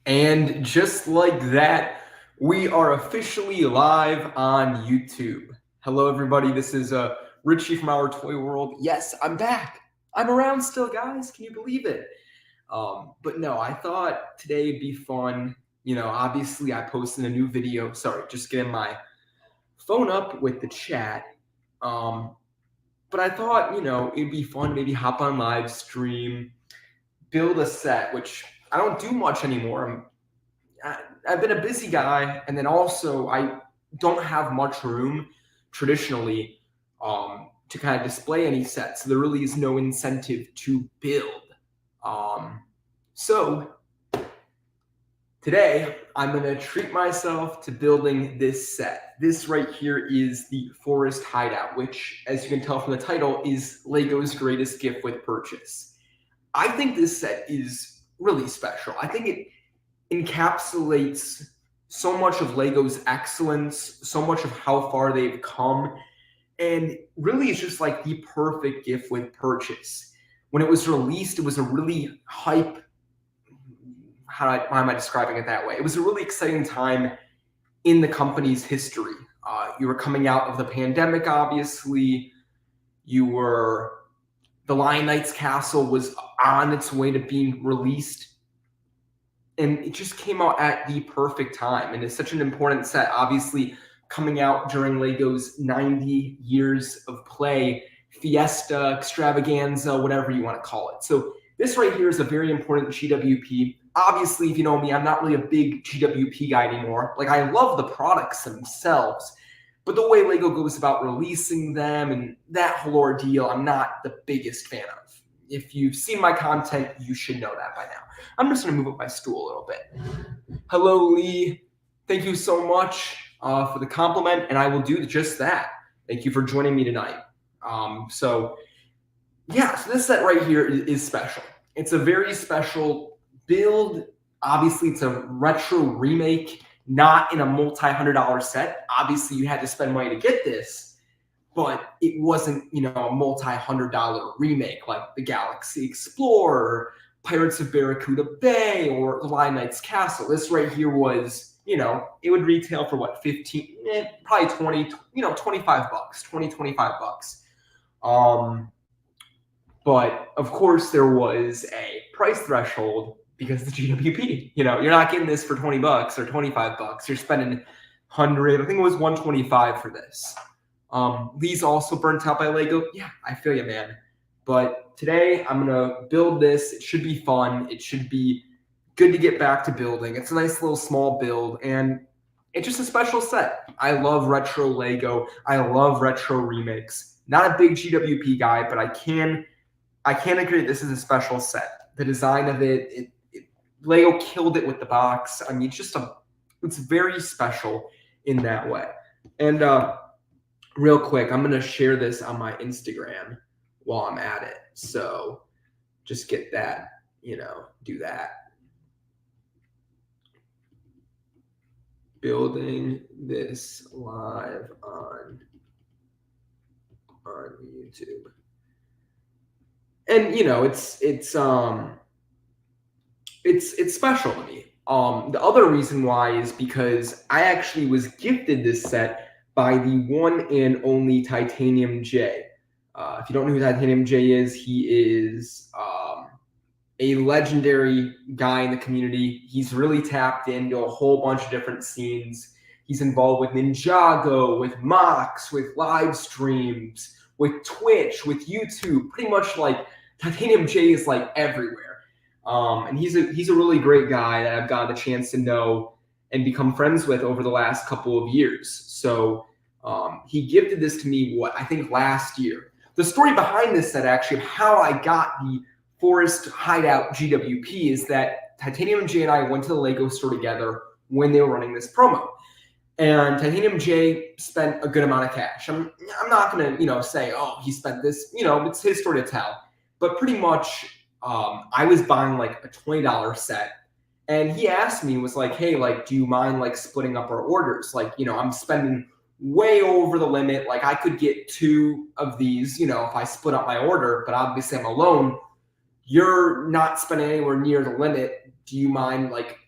And just like that, we are officially live on YouTube. Hello, everybody. This is Richie from Our Toy World. Yes, I'm back. I'm around still, guys. Can you believe it? But no, I thought today would be fun. Obviously, I posted a new video. Sorry, just getting my phone up with the chat. But I thought, it'd be fun. Maybe hop on live stream, build a set, which I don't do much anymore. I've been a busy guy, and then also I don't have much room traditionally to kind of display any sets. So there really is no incentive to build. So today I'm going to treat myself to building this set. This right here is the Forest Hideout, which, as you can tell from the title, is LEGO's greatest gift with purchase. I think this set is really special. I think it encapsulates so much of LEGO's excellence, so much of how far they've come, and really is just like the perfect gift with purchase. When it was released, it was a really hype, why am I describing it that way? It was a really exciting time in the company's history. You were coming out of the pandemic, obviously. The Lion Knight's Castle was on its way to being released. And it just came out at the perfect time. And it's such an important set, obviously coming out during LEGO's 90 years of play, fiesta, extravaganza, whatever you want to call it. So this right here is a very important GWP. Obviously, if you know me, I'm not really a big GWP guy anymore. Like, I love the products themselves, but the way LEGO goes about releasing them and that whole ordeal, I'm not the biggest fan of. If you've seen my content, you should know that by now. I'm just going to move up my stool a little bSo Lee, thank you so much for the compliment, and I will do just that. Thank you for joining me tonight. So this set right here is special. It's a very special build. Obviously, it's a retro remake, not in a multi-$100 set. Obviously, you had to spend money to get this, but it wasn't, a multi-$100 remake like the Galaxy Explorer, Pirates of Barracuda Bay, or the Lion Knight's Castle. This right here was, it would retail for what, 15, probably 20, 25 bucks, 20, 25 bucks. But of course there was a price threshold because the GWP, you're not getting this for 20 bucks or 25 bucks. You're spending 100, I think it was 125 for this. Lee's also burnt out by LEGO. Yeah, I feel you, man. But today I'm going to build this. It should be fun. It should be good to get back to building. It's a nice little small build, and it's just a special set. I love retro LEGO. I love retro remakes. Not a big GWP guy, but I can agree this is a special set. The design of it LEGO killed it with the box. I mean, it's very special in that way. And real quick, I'm going to share this on my Instagram while I'm at it. So just get that, do that. Building this live on YouTube. And it's special to me. The other reason why is because I actually was gifted this set by the one and only Titanium J. If you don't know who Titanium J is, he is a legendary guy in the community. He's really tapped into a whole bunch of different scenes. He's involved with Ninjago, with Mox, with live streams, with Twitch, with YouTube. Pretty much like Titanium J is like everywhere. And he's a really great guy that I've gotten the chance to know and become friends with over the last couple of years. So he gifted this to me, I think last year. The story behind this set, actually, of how I got the Forest Hideout GWP is that Titanium J and I went to the LEGO store together when they were running this promo. And Titanium J spent a good amount of cash. I'm not going to, say, oh, he spent this. It's his story to tell. But pretty much, I was buying like a $20 set. And he asked me, was like, hey, like, do you mind like splitting up our orders? Like, I'm spending way over the limit. Like, I could get 2 of these, if I split up my order, but obviously I'm alone. You're not spending anywhere near the limit. Do you mind like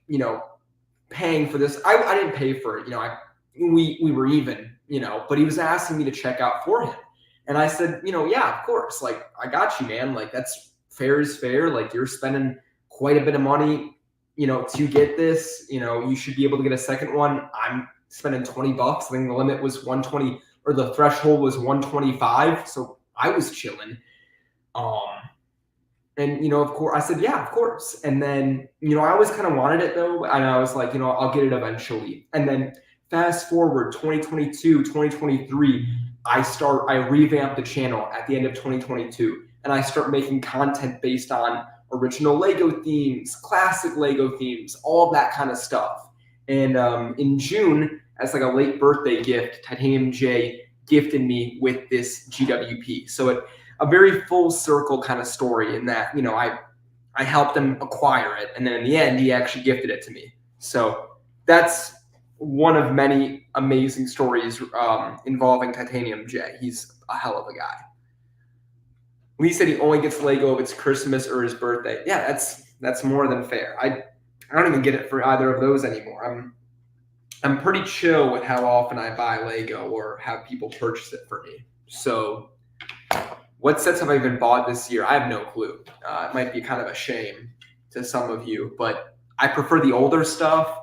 paying for this. I didn't pay for it. We were even, but he was asking me to check out for him. And I said, yeah, of course. Like, I got you, man. Like, that's fair is fair. Like, you're spending quite a bit of money, to get this. You should be able to get a second one. I'm spending $20. I think the limit was 120, or the threshold was 125. So I was chilling. And, of course, I said, yeah, of course. And then, I always kind of wanted it, though. And I was like, I'll get it eventually. And then fast forward 2022, 2023, I revamp the channel at the end of 2022. And I start making content based on original Lego themes, classic Lego themes, all of that kind of stuff. And in June, as like a late birthday gift, Titanium J gifted me with this GWP. So a very full circle kind of story in that, I helped him acquire it. And then in the end, he actually gifted it to me. So that's one of many amazing stories involving Titanium J. He's a hell of a guy. Lee said he only gets Lego if it's Christmas or his birthday. Yeah, that's more than fair. I don't even get it for either of those anymore. I'm pretty chill with how often I buy Lego or have people purchase it for me. So what sets have I even bought this year? I have no clue. It might be kind of a shame to some of you, but I prefer the older stuff.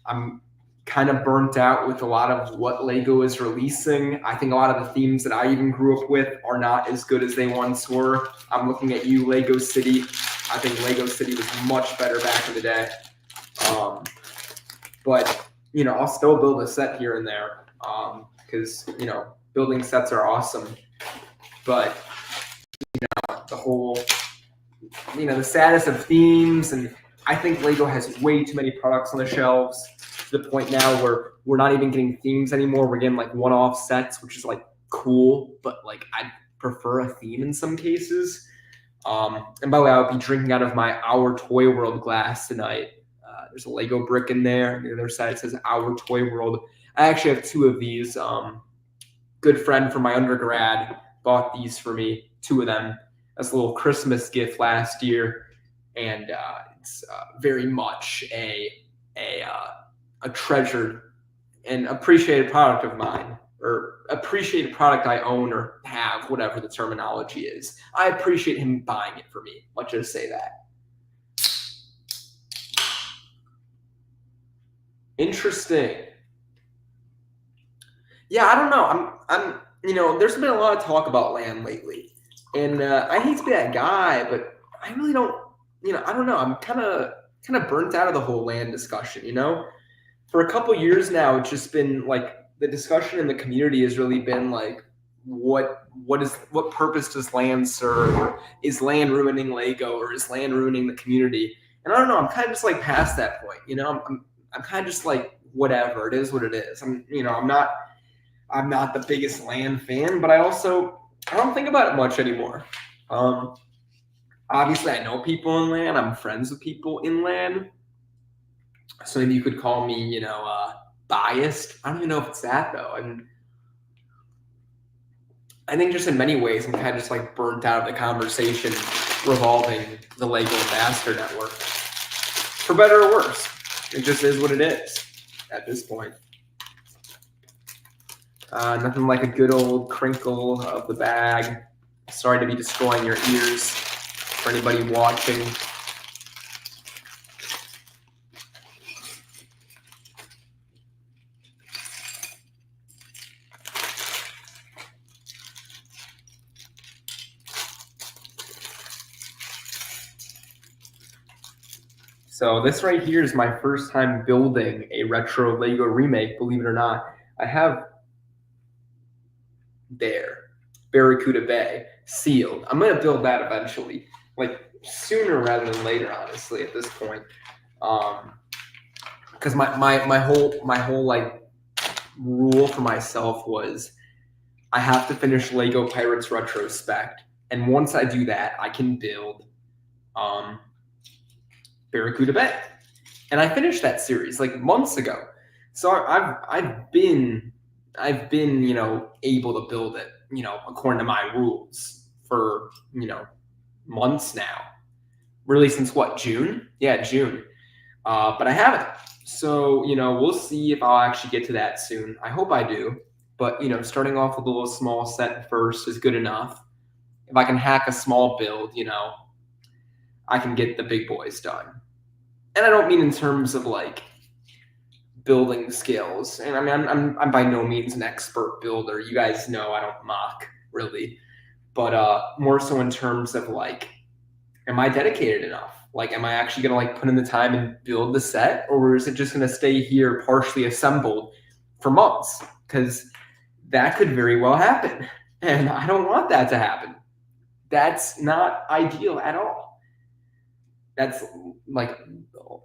I'm kind of burnt out with a lot of what Lego is releasing. I think a lot of the themes that I even grew up with are not as good as they once were. I'm looking at you, Lego City. I think Lego City was much better back in the day. But, I'll still build a set here and there because, building sets are awesome. But, the whole, the status of themes, and I think Lego has way too many products on the shelves to the point now where we're not even getting themes anymore. We're getting like one-off sets, which is like cool, but like I prefer a theme in some cases. And by the way, I would be drinking out of my Our Toy World glass tonight. There's a Lego brick in there. On the other side, it says Our Toy World. I actually have two of these. Good friend from my undergrad bought these for me, two of them, as a little Christmas gift last year. And it's very much a treasured and appreciated product of mine, or appreciated product I own or have, whatever the terminology is. I appreciate him buying it for me. Let's just say that. Interesting. Yeah, I don't know. I'm there's been a lot of talk about land lately, and I hate to be that guy, but I really don't. I don't know. I'm kind of burnt out of the whole land discussion. For a couple years now, it's just been like the discussion in the community has really been like, what purpose does land serve? Or is land ruining Lego, or is land ruining the community? And I don't know. I'm kind of just like past that point. I'm kind of just like, whatever, it is what it is. I'm not the biggest land fan, but I don't think about it much anymore. Obviously, I know people in land. I'm friends with people in land. So maybe you could call me, biased. I don't even know if it's that, though. I think just in many ways, I'm kind of just like burnt out of the conversation revolving the Lego Ambassador Network. For better or worse. It just is what it is at this point. Nothing like a good old crinkle of the bag. Sorry to be destroying your ears for anybody watching. So this right here is my first time building a retro Lego remake, believe it or not. I have Barracuda Bay, sealed. I'm going to build that eventually, like sooner rather than later, honestly, at this point. Because my whole like rule for myself was I have to finish Lego Pirates Retrospect, and once I do that, I can build Barracuda Bay. And I finished that series like months ago. So I've been able to build it, according to my rules for, months now. Really since what, June? Yeah, June. but I haven't. So, we'll see if I'll actually get to that soon. I hope I do. But, starting off with a little small set first is good enough. If I can hack a small build, I can get the big boys done. And I don't mean in terms of like building skills. And I mean, I'm by no means an expert builder. You guys know I don't mock really, but more so in terms of like, am I dedicated enough? Like, am I actually gonna like put in the time and build the set, or is it just gonna stay here partially assembled for months? Because that could very well happen, and I don't want that to happen. That's not ideal at all. That's like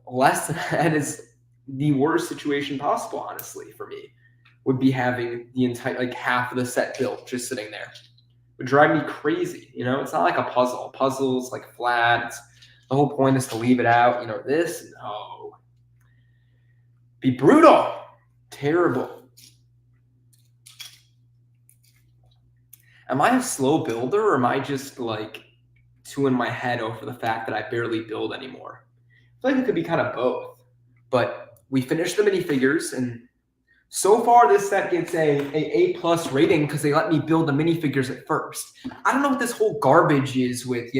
less than that is the worst situation possible, honestly, for me, would be having the entire like half of the set built just sitting there. Would drive me crazy. It's not like a puzzle. Puzzle's like flat. The whole point is to leave it out. This, no. Be brutal. Terrible. Am I a slow builder, or am I just like too in my head over the fact that I barely build anymore? I feel like it could be kind of both. But we finished the minifigures, and so far this set gets a A+ rating because they let me build the minifigures at first. I don't know what this whole garbage is with,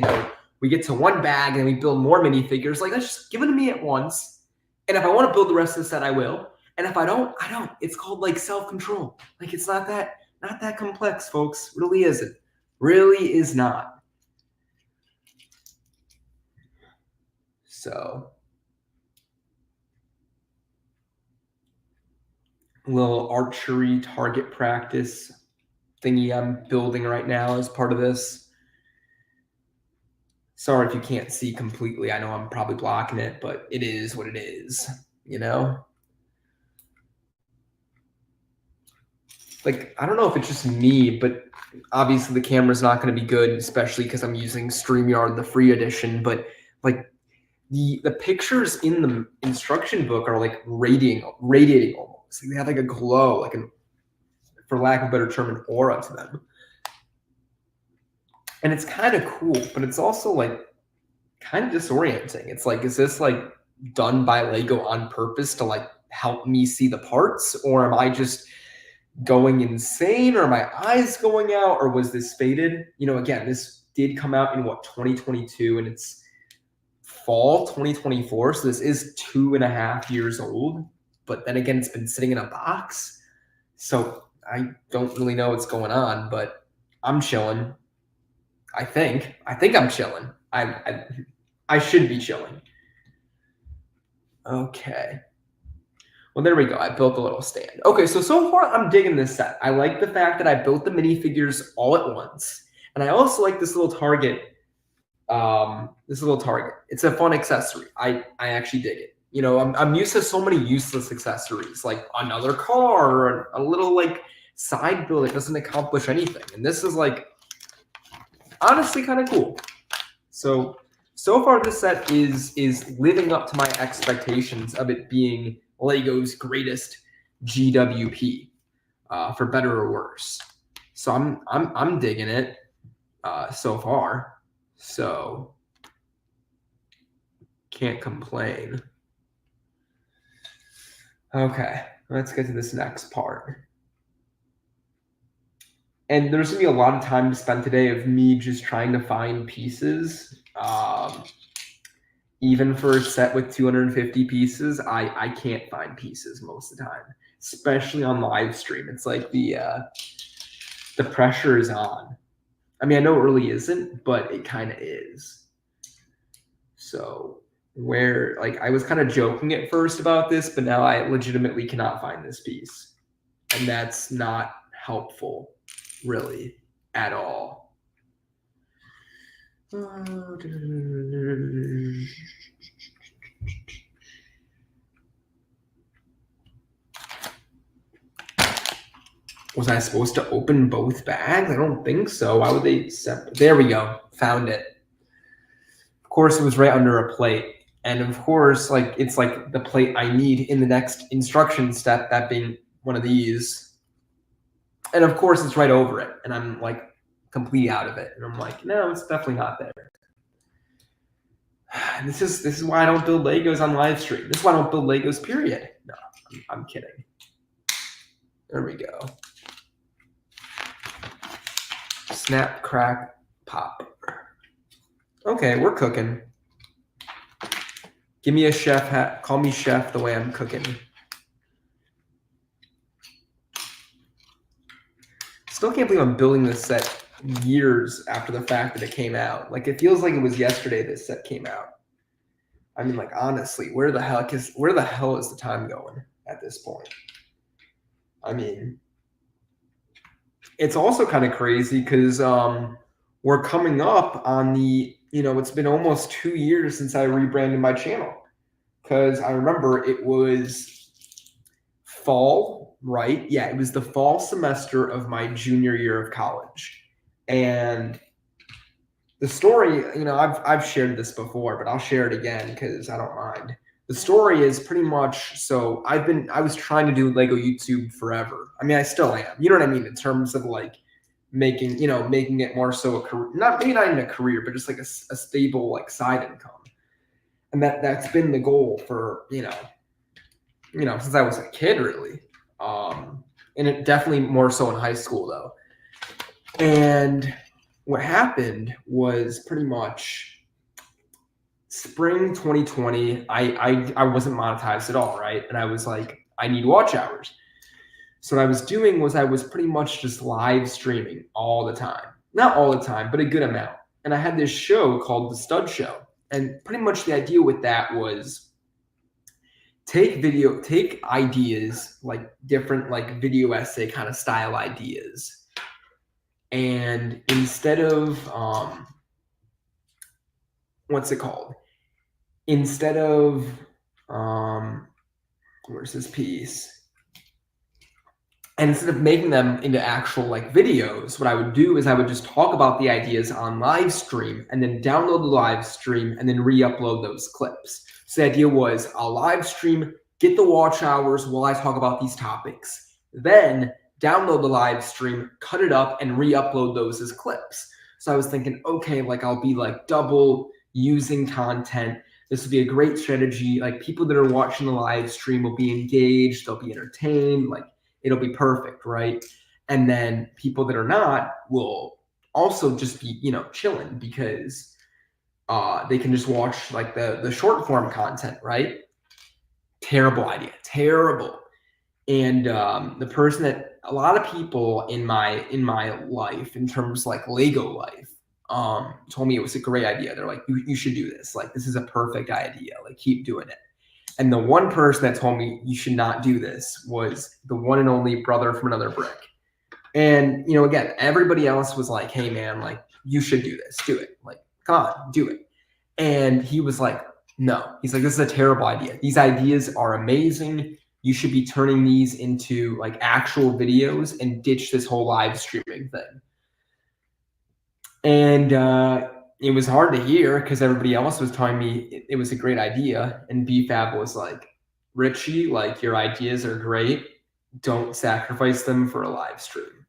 we get to one bag and we build more minifigures. Like, let's just give it to me at once. And if I want to build the rest of the set, I will. And if I don't, I don't. It's called like self-control. Like, it's not that complex, folks. Really isn't. Really is not. So, a little archery target practice thingy I'm building right now as part of this. Sorry if you can't see completely. I know I'm probably blocking it, but it is what it is, Like, I don't know if it's just me, but obviously the camera's not going to be good, especially because I'm using StreamYard, the free edition. But like the pictures in the instruction book are like radiating almost. Like they have like a glow, like for lack of a better term, an aura to them. And it's kind of cool, but it's also like kind of disorienting. It's like, is this like done by Lego on purpose to like help me see the parts, or am I just going insane, or are my eyes going out, or was this faded? Again, this did come out in 2022, and it's fall 2024, so this is 2.5 years old. But then again, it's been sitting in a box, so I don't really know what's going on, but I'm chilling. I think I'm chilling. I should be chilling. Okay. Well, there we go. I built a little stand. Okay, so far I'm digging this set. I like the fact that I built the minifigures all at once. And I also like this little target. It's a fun accessory. I actually dig it. I'm used to so many useless accessories, like another car or a little like side build that doesn't accomplish anything. And this is like honestly kind of cool. So far this set is living up to my expectations of it being Lego's greatest GWP, for better or worse. So I'm digging it so far. So can't complain. Okay, let's get to this next part. And there's gonna be a lot of time spent today of me just trying to find pieces. Even for a set with 250 pieces, I can't find pieces most of the time, especially on live stream. It's like the pressure is on. I mean, I know it really isn't, but it kind of is. So I was kind of joking at first about this, but now I legitimately cannot find this piece. And that's not helpful, really, at all. Was I supposed to open both bags? I don't think so. Why would they separate? There we go. Found it. Of course, it was right under a plate. And of course, like it's like the plate I need in the next instruction step, that being one of these. And of course, it's right over it. And I'm like completely out of it. And I'm like, no, it's definitely not there. This is why I don't build Legos on live stream. This is why I don't build Legos, period. No, I'm kidding. There we go. Snap, crack, pop. Okay, we're cooking. Give me a chef hat. Call me chef the way I'm cooking. Still can't believe I'm building this set years after the fact that it came out. Like, it feels like it was yesterday this set came out. I mean, like, honestly, where the hell is the time going at this point? I mean, it's also kind of crazy because we're coming up on the, it's been almost 2 years since I rebranded my channel. Because I remember it was fall, right? Yeah, it was the fall semester of my junior year of college. And the story, I've shared this before, but I'll share it again because I don't mind. The story is pretty much, so I was trying to do Lego YouTube forever. I mean, I still am. You know what I mean? In terms of like making it more so a career, not even a career, but just like a stable like side income. And that's been the goal for, since I was a kid, really. And it definitely more so in high school though. And what happened was pretty much spring 2020, I wasn't monetized at all, right? And I was like, I need watch hours. So what I was doing was I was pretty much just live streaming all the time. Not all the time, but a good amount. And I had this show called The Stud Show. And pretty much the idea with that was take ideas, like different like video essay kind of style ideas. And instead of, what's it called? Instead of, where's this piece? And instead of making them into actual like videos, what I would do is I would just talk about the ideas on live stream and then download the live stream and then re-upload those clips. So the idea was I'll live stream, get the watch hours while I talk about these topics, then download the live stream, cut it up and re-upload those as clips. So I was thinking, okay, like I'll be like double using content. This would be a great strategy. Like people that are watching the live stream will be engaged, they'll be entertained, like it'll be perfect, right? And then people that are not will also just be, chilling because they can just watch like the short form content, right? Terrible idea, terrible. And the person that a lot of people in my life, in terms like Lego life, told me it was a great idea. They're like, you should do this. Like, this is a perfect idea. Like, keep doing it. And the one person that told me you should not do this was the one and only brother from another brick. And, again, everybody else was like, hey, man, like, you should do this. Do it. Like, come on, do it. And he was like, no. He's like, this is a terrible idea. These ideas are amazing. You should be turning these into, like, actual videos and ditch this whole live streaming thing. And it was hard to hear because everybody else was telling me it was a great idea. And BFAB was like, Richie, like your ideas are great. Don't sacrifice them for a live stream.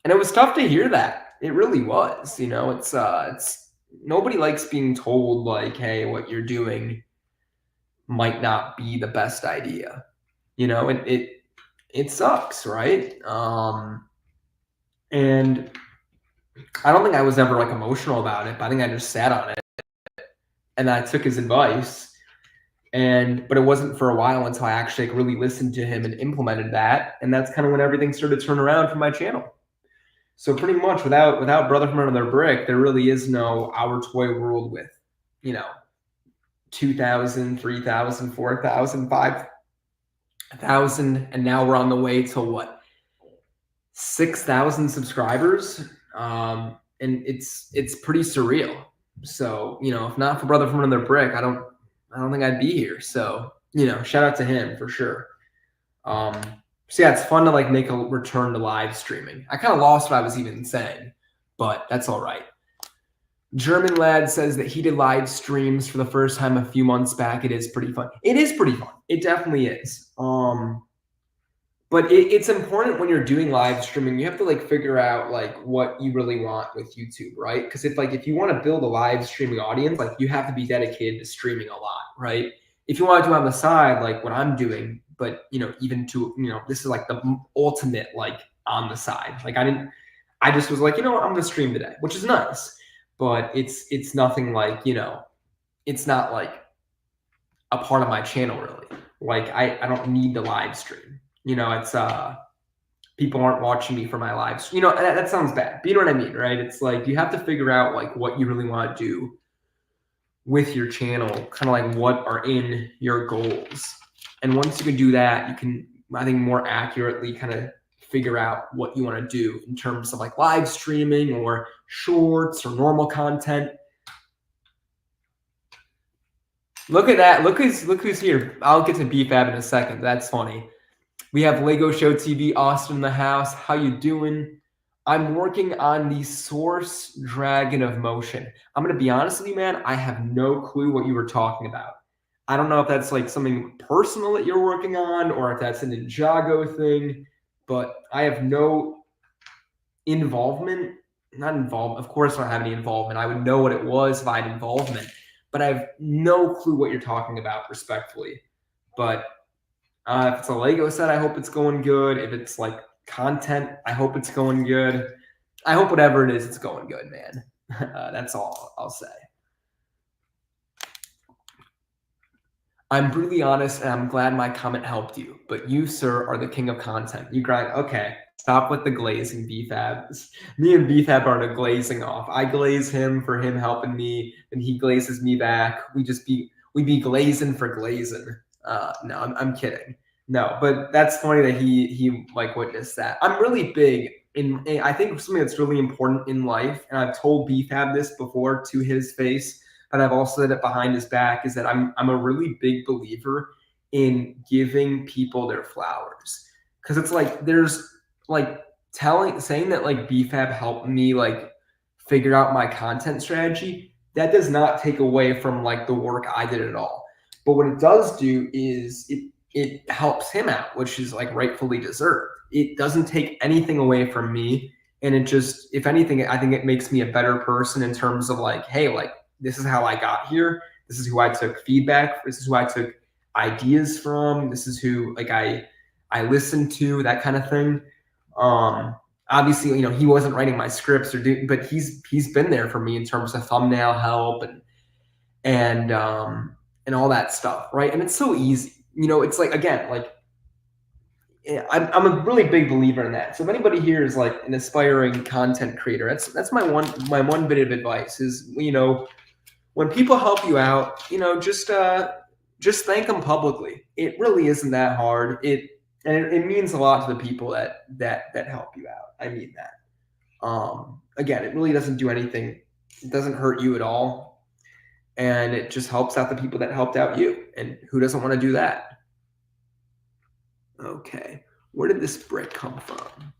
And it was tough to hear that. It really was. It's nobody likes being told like, hey, what you're doing might not be the best idea. It sucks, right? And I don't think I was ever like emotional about it, but I think I just sat on it and I took his advice. But it wasn't for a while until I actually like really listened to him and implemented that. And that's kind of when everything started to turn around for my channel. So pretty much without Brother from Another Brick, there really is no Our Toy World with, 2,000, 3,000, 4,000, 5,000. And now we're on the way to what? 6,000 subscribers. And it's pretty surreal. So, if not for Brother from Another Brick, I don't think I'd be here. So, shout out to him for sure. So yeah, it's fun to like make a return to live streaming. I kind of lost what I was even saying, but that's all right. German Lad says that he did live streams for the first time a few months back. It is pretty fun. It is pretty fun. It definitely is. But But it's important when you're doing live streaming, you have to like figure out like what you really want with YouTube, right? Because if you want to build a live streaming audience, like you have to be dedicated to streaming a lot, right? If you want to do on the side, like what I'm doing, but even to this is like the ultimate like on the side. Like I just was like, I'm gonna stream today, which is nice, but it's nothing like it's not like a part of my channel really. Like I don't need the live stream. It's people aren't watching me for my live stream. That sounds bad. But you know what I mean, right? It's like you have to figure out like what you really want to do with your channel, kind of like what are in your goals. And once you can do that, you can, I think, more accurately kind of figure out what you want to do in terms of like live streaming or shorts or normal content. Look at that. Look who's here. I'll get to BFAB in a second. That's funny. We have Lego Show TV, Austin in the house. How you doing? I'm working on the Source Dragon of Motion. I'm going to be honest with you, man. I have no clue what you were talking about. I don't know if that's like something personal that you're working on or if that's a Ninjago thing, but I have no involvement. Not involved. Of course, I don't have any involvement. I would know what it was if I had involvement, but I have no clue what you're talking about, respectfully. But if it's a Lego set, I hope it's going good. If it's like content, I hope it's going good. I hope whatever it is, it's going good, man. That's all I'll say. I'm brutally honest, and I'm glad my comment helped you. But you, sir, are the king of content. You grind. Okay, stop with the glazing, BFAB. Me and BFAB are the glazing off. I glaze him for him helping me, and he glazes me back. We be glazing for glazing. No, I'm kidding. No, but that's funny that he like witnessed that. I'm really big in I think something that's really important in life, and I've told BFAB this before to his face, but I've also said it behind his back, is that I'm a really big believer in giving people their flowers. Because it's like there's like saying that like BFAB helped me like figure out my content strategy, that does not take away from like the work I did at all. But what it does do is it helps him out, which is like rightfully deserved. It doesn't take anything away from me. And it just, if anything, I think it makes me a better person in terms of like, hey, like this is how I got here. This is who I took feedback. This is who I took ideas from. This is who like I listened to, that kind of thing. Obviously, he wasn't writing my scripts but he's been there for me in terms of thumbnail help and all that stuff, right? And it's so easy. It's like, again, like I'm a really big believer in that. So if anybody here is like an aspiring content creator, that's my one bit of advice is, when people help you out, just thank them publicly. It really isn't that hard. It means a lot to the people that help you out. I mean that. Again, it really doesn't do anything. It doesn't hurt you at all. And it just helps out the people that helped out you. And who doesn't want to do that? Okay. Where did this brick come from?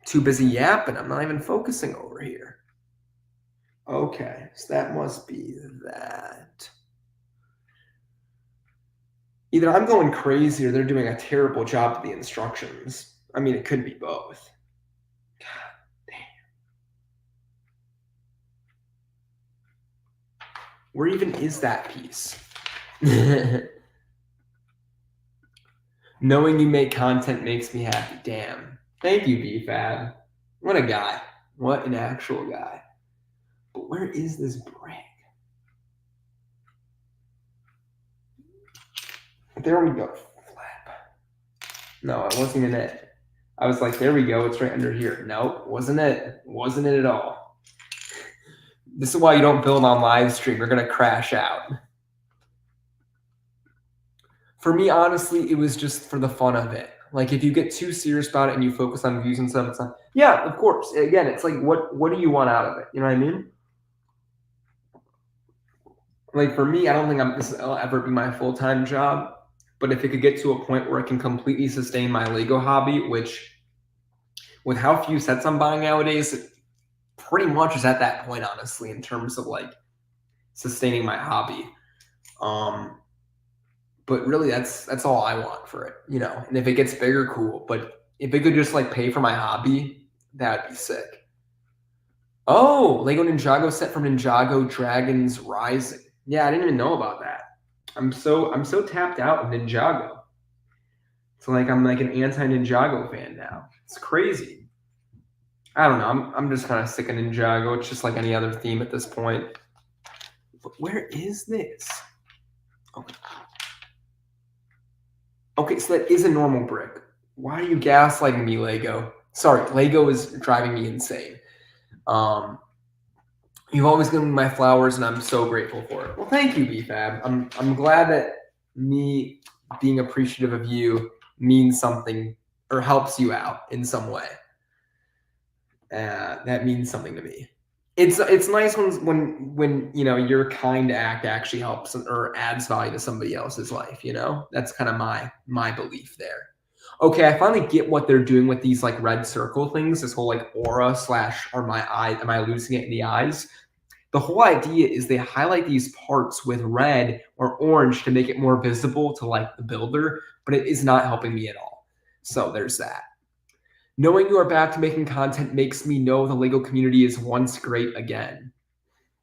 Too busy yapping. I'm not even focusing over here. Okay. So that must be that. Either I'm going crazy or they're doing a terrible job of the instructions. I mean, it could be both. Where even is that piece? Knowing you make content makes me happy. Damn. Thank you, BFAB. What a guy. What an actual guy. But where is this brick? There we go. Flap. No, it wasn't even it. I was like, there we go. It's right under here. Nope, wasn't it. Wasn't it at all. This is why you don't build on live stream. You're going to crash out. For me, honestly, it was just for the fun of it. Like, if you get too serious about it and you focus on views and stuff, it's like, yeah, of course. Again, it's like, what do you want out of it? You know what I mean? Like, for me, I don't think this will ever be my full-time job. But if it could get to a point where I can completely sustain my Lego hobby, which with how few sets I'm buying nowadays, it pretty much is at that point, honestly, in terms of like sustaining my hobby. But really, that's all I want for it, you know. And if it gets bigger, cool. But if it could just like pay for my hobby, that'd be sick. Oh, Lego Ninjago set from Ninjago Dragons Rising. Yeah, I didn't even know about that. I'm so tapped out of Ninjago. So like I'm like an anti-Ninjago fan now. It's crazy. I don't know. I'm just kind of sick of Ninjago. It's just like any other theme at this point. But where is this? Okay. Okay, so that is a normal brick. Why are you gaslighting me, Lego? Sorry, Lego is driving me insane. You've always given me my flowers, and I'm so grateful for it. Well, thank you, BFAB. I'm glad that me being appreciative of you means something or helps you out in some way. That means something to me. It's nice when you know your kind act actually helps or adds value to somebody else's life. You know, that's kind of my belief there. Okay, I finally get what they're doing with these like red circle things. This whole like aura / or my eye. Am I losing it in the eyes? The whole idea is they highlight these parts with red or orange to make it more visible to like the builder, but it is not helping me at all. So there's that. Knowing you are back to making content makes me know the Lego community is once great again.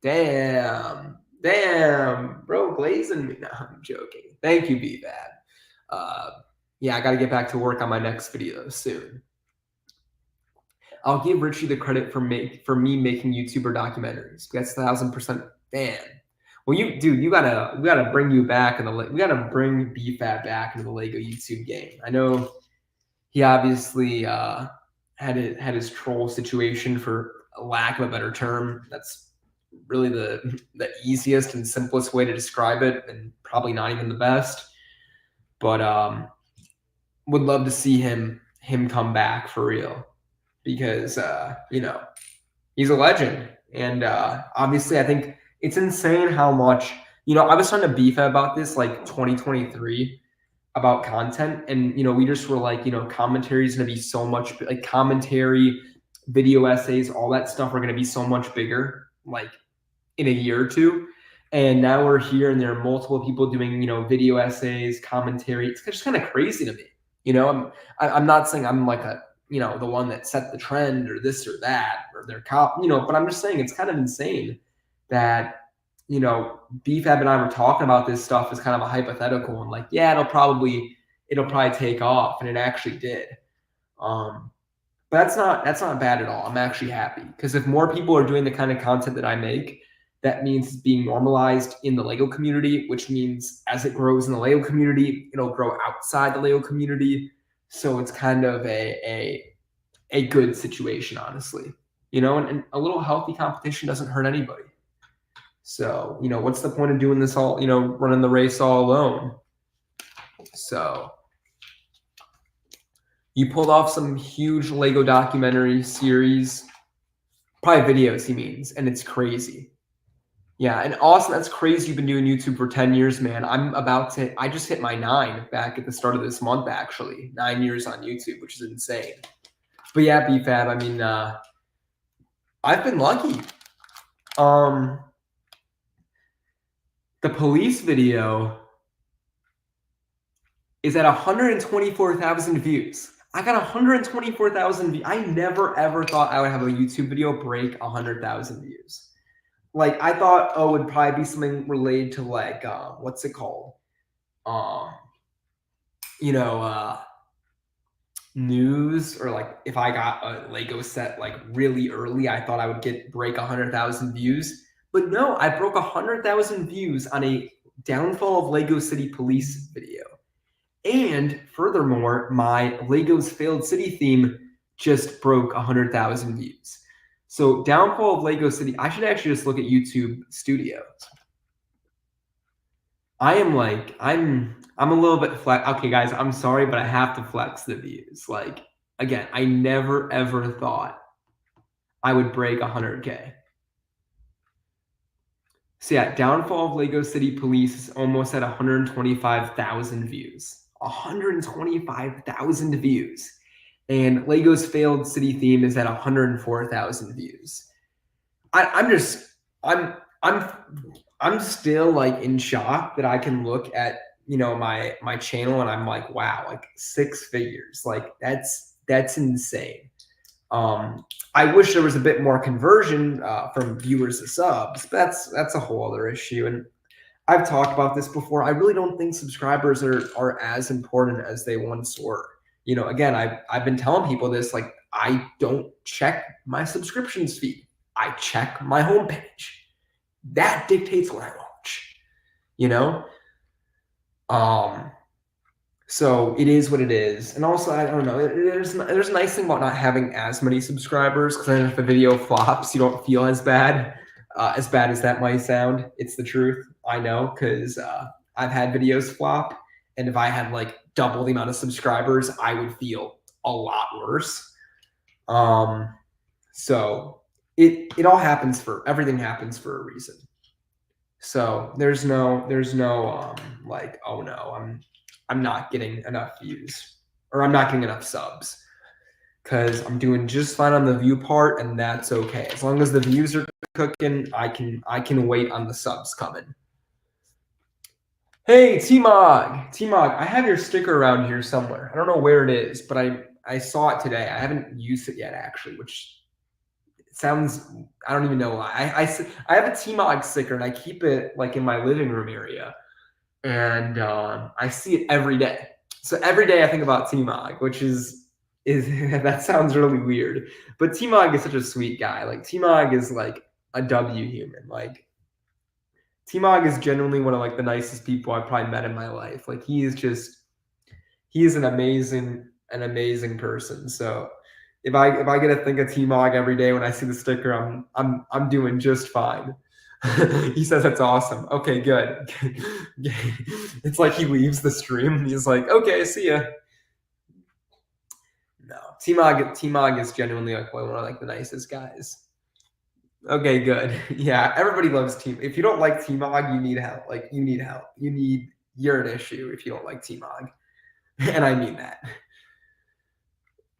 Damn, bro, glazing me. No, I'm joking. Thank you, BBAD. Yeah, I got to get back to work on my next video soon. I'll give Richie the credit for me making YouTuber documentaries. That's 1,000% fan. Well, we gotta bring you back we gotta bring BFAT back into the Lego YouTube game. I know he obviously had his troll situation, for lack of a better term. That's really the easiest and simplest way to describe it, and probably not even the best. But would love to see him come back for real, because you know, he's a legend. And obviously I think it's insane how much, you know, I was trying to beef about this like 2023 about content, and you know, we just were like, you know, commentary is going to be so much, like commentary, video essays, all that stuff are going to be so much bigger like in a year or two. And now we're here and there are multiple people doing, you know, video essays, commentary. It's just kind of crazy to me. You know, I'm not saying I'm like a, you know, the one that set the trend or this or that or their you know, but I'm just saying it's kind of insane that, you know, BFAB and I were talking about this stuff as kind of a hypothetical and like, yeah, it'll probably take off, and it actually did. But that's not bad at all. I'm actually happy, because if more people are doing the kind of content that I make, that means it's being normalized in the Lego community, which means as it grows in the Lego community, it'll grow outside the Lego community. So it's kind of a good situation, honestly. You know, and a little healthy competition doesn't hurt anybody. So, you know, what's the point of doing this all, you know, running the race all alone? So you pulled off some huge Lego documentary series, probably videos he means, and it's crazy. Yeah, and Austin, that's crazy. You've been doing YouTube for 10 years, man. I just hit my 9 back at the start of this month, actually. 9 years on YouTube, which is insane. But yeah, BFAB, I mean, I've been lucky. The police video is at 124,000 views. I got 124,000 views. I never, ever thought I would have a YouTube video break 100,000 views. Like, I thought, oh, it would probably be something related to like, what's it called? You know, news, or like if I got a Lego set like really early, I thought I would break 100,000 views. But no, I broke 100,000 views on a downfall of Lego City Police video. And furthermore, my Legos Failed City theme just broke 100,000 views. So downfall of Lego City, I should actually just look at YouTube Studios. I'm a little bit flex. Okay, guys, I'm sorry, but I have to flex the views. Like, again, I never, ever thought I would break 100K. So yeah, downfall of Lego City Police is almost at 125,000 views. 125,000 views. And Lego's Failed City Theme is at 104,000 views. I'm still like in shock that I can look at my channel, and I'm like, wow, like 6 figures, like that's insane. I wish there was a bit more conversion from viewers to subs, but that's a whole other issue. And I've talked about this before. I really don't think subscribers are as important as they once were. Again, I've been telling people this, like, I don't check my subscriptions feed. I check my homepage. That dictates what I watch, you know? So it is what it is. And also, I don't know, there's a nice thing about not having as many subscribers, because then if the video flops, you don't feel as bad as that might sound. It's the truth. I know, because I've had videos flop, and if I had like double the amount of subscribers, I would feel a lot worse. So it all happens everything happens for a reason. So there's no like, oh no, I'm not getting enough views, or I'm not getting enough subs, because I'm doing just fine on the view part, and that's okay. As long as the views are cooking, I can wait on the subs coming. Hey, T-Mog, I have your sticker around here somewhere. I don't know where it is, but I saw it today. I haven't used it yet, actually, which sounds, I don't even know why. I have a T-Mog sticker, and I keep it like in my living room area, and I see it every day. So every day I think about T-Mog, which is that sounds really weird, but T-Mog is such a sweet guy. Like, T-Mog is like a W human. Like, T-Mog is genuinely one of like the nicest people I've probably met in my life. Like, he is an amazing person. So if I get to think of T-Mog every day when I see the sticker, I'm doing just fine. He says that's awesome. Okay, good. It's like he leaves the stream. He's like, okay, see ya. No, T-Mog is genuinely like one of like the nicest guys. Okay, good. Yeah, everybody loves T. If you don't like T-Mog, you need help. Like, you need help. You're an issue if you don't like T-Mog. And I mean that.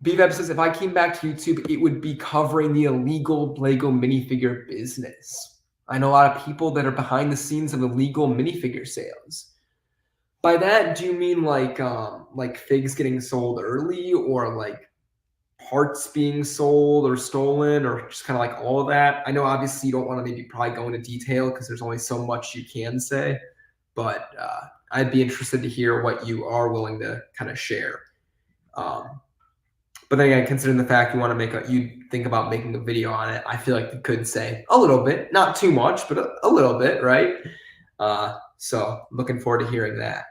BVEB says, if I came back to YouTube, it would be covering the illegal LEGO minifigure business. I know a lot of people that are behind the scenes of illegal minifigure sales. By that, do you mean like figs getting sold early, or like parts being sold or stolen, or just kind of like all of that? I know obviously you don't want to maybe probably go into detail because there's only so much you can say, but I'd be interested to hear what you are willing to kind of share. But then again, considering the fact you think about making a video on it, I feel like you could say a little bit, not too much, but a little bit, right? So looking forward to hearing that.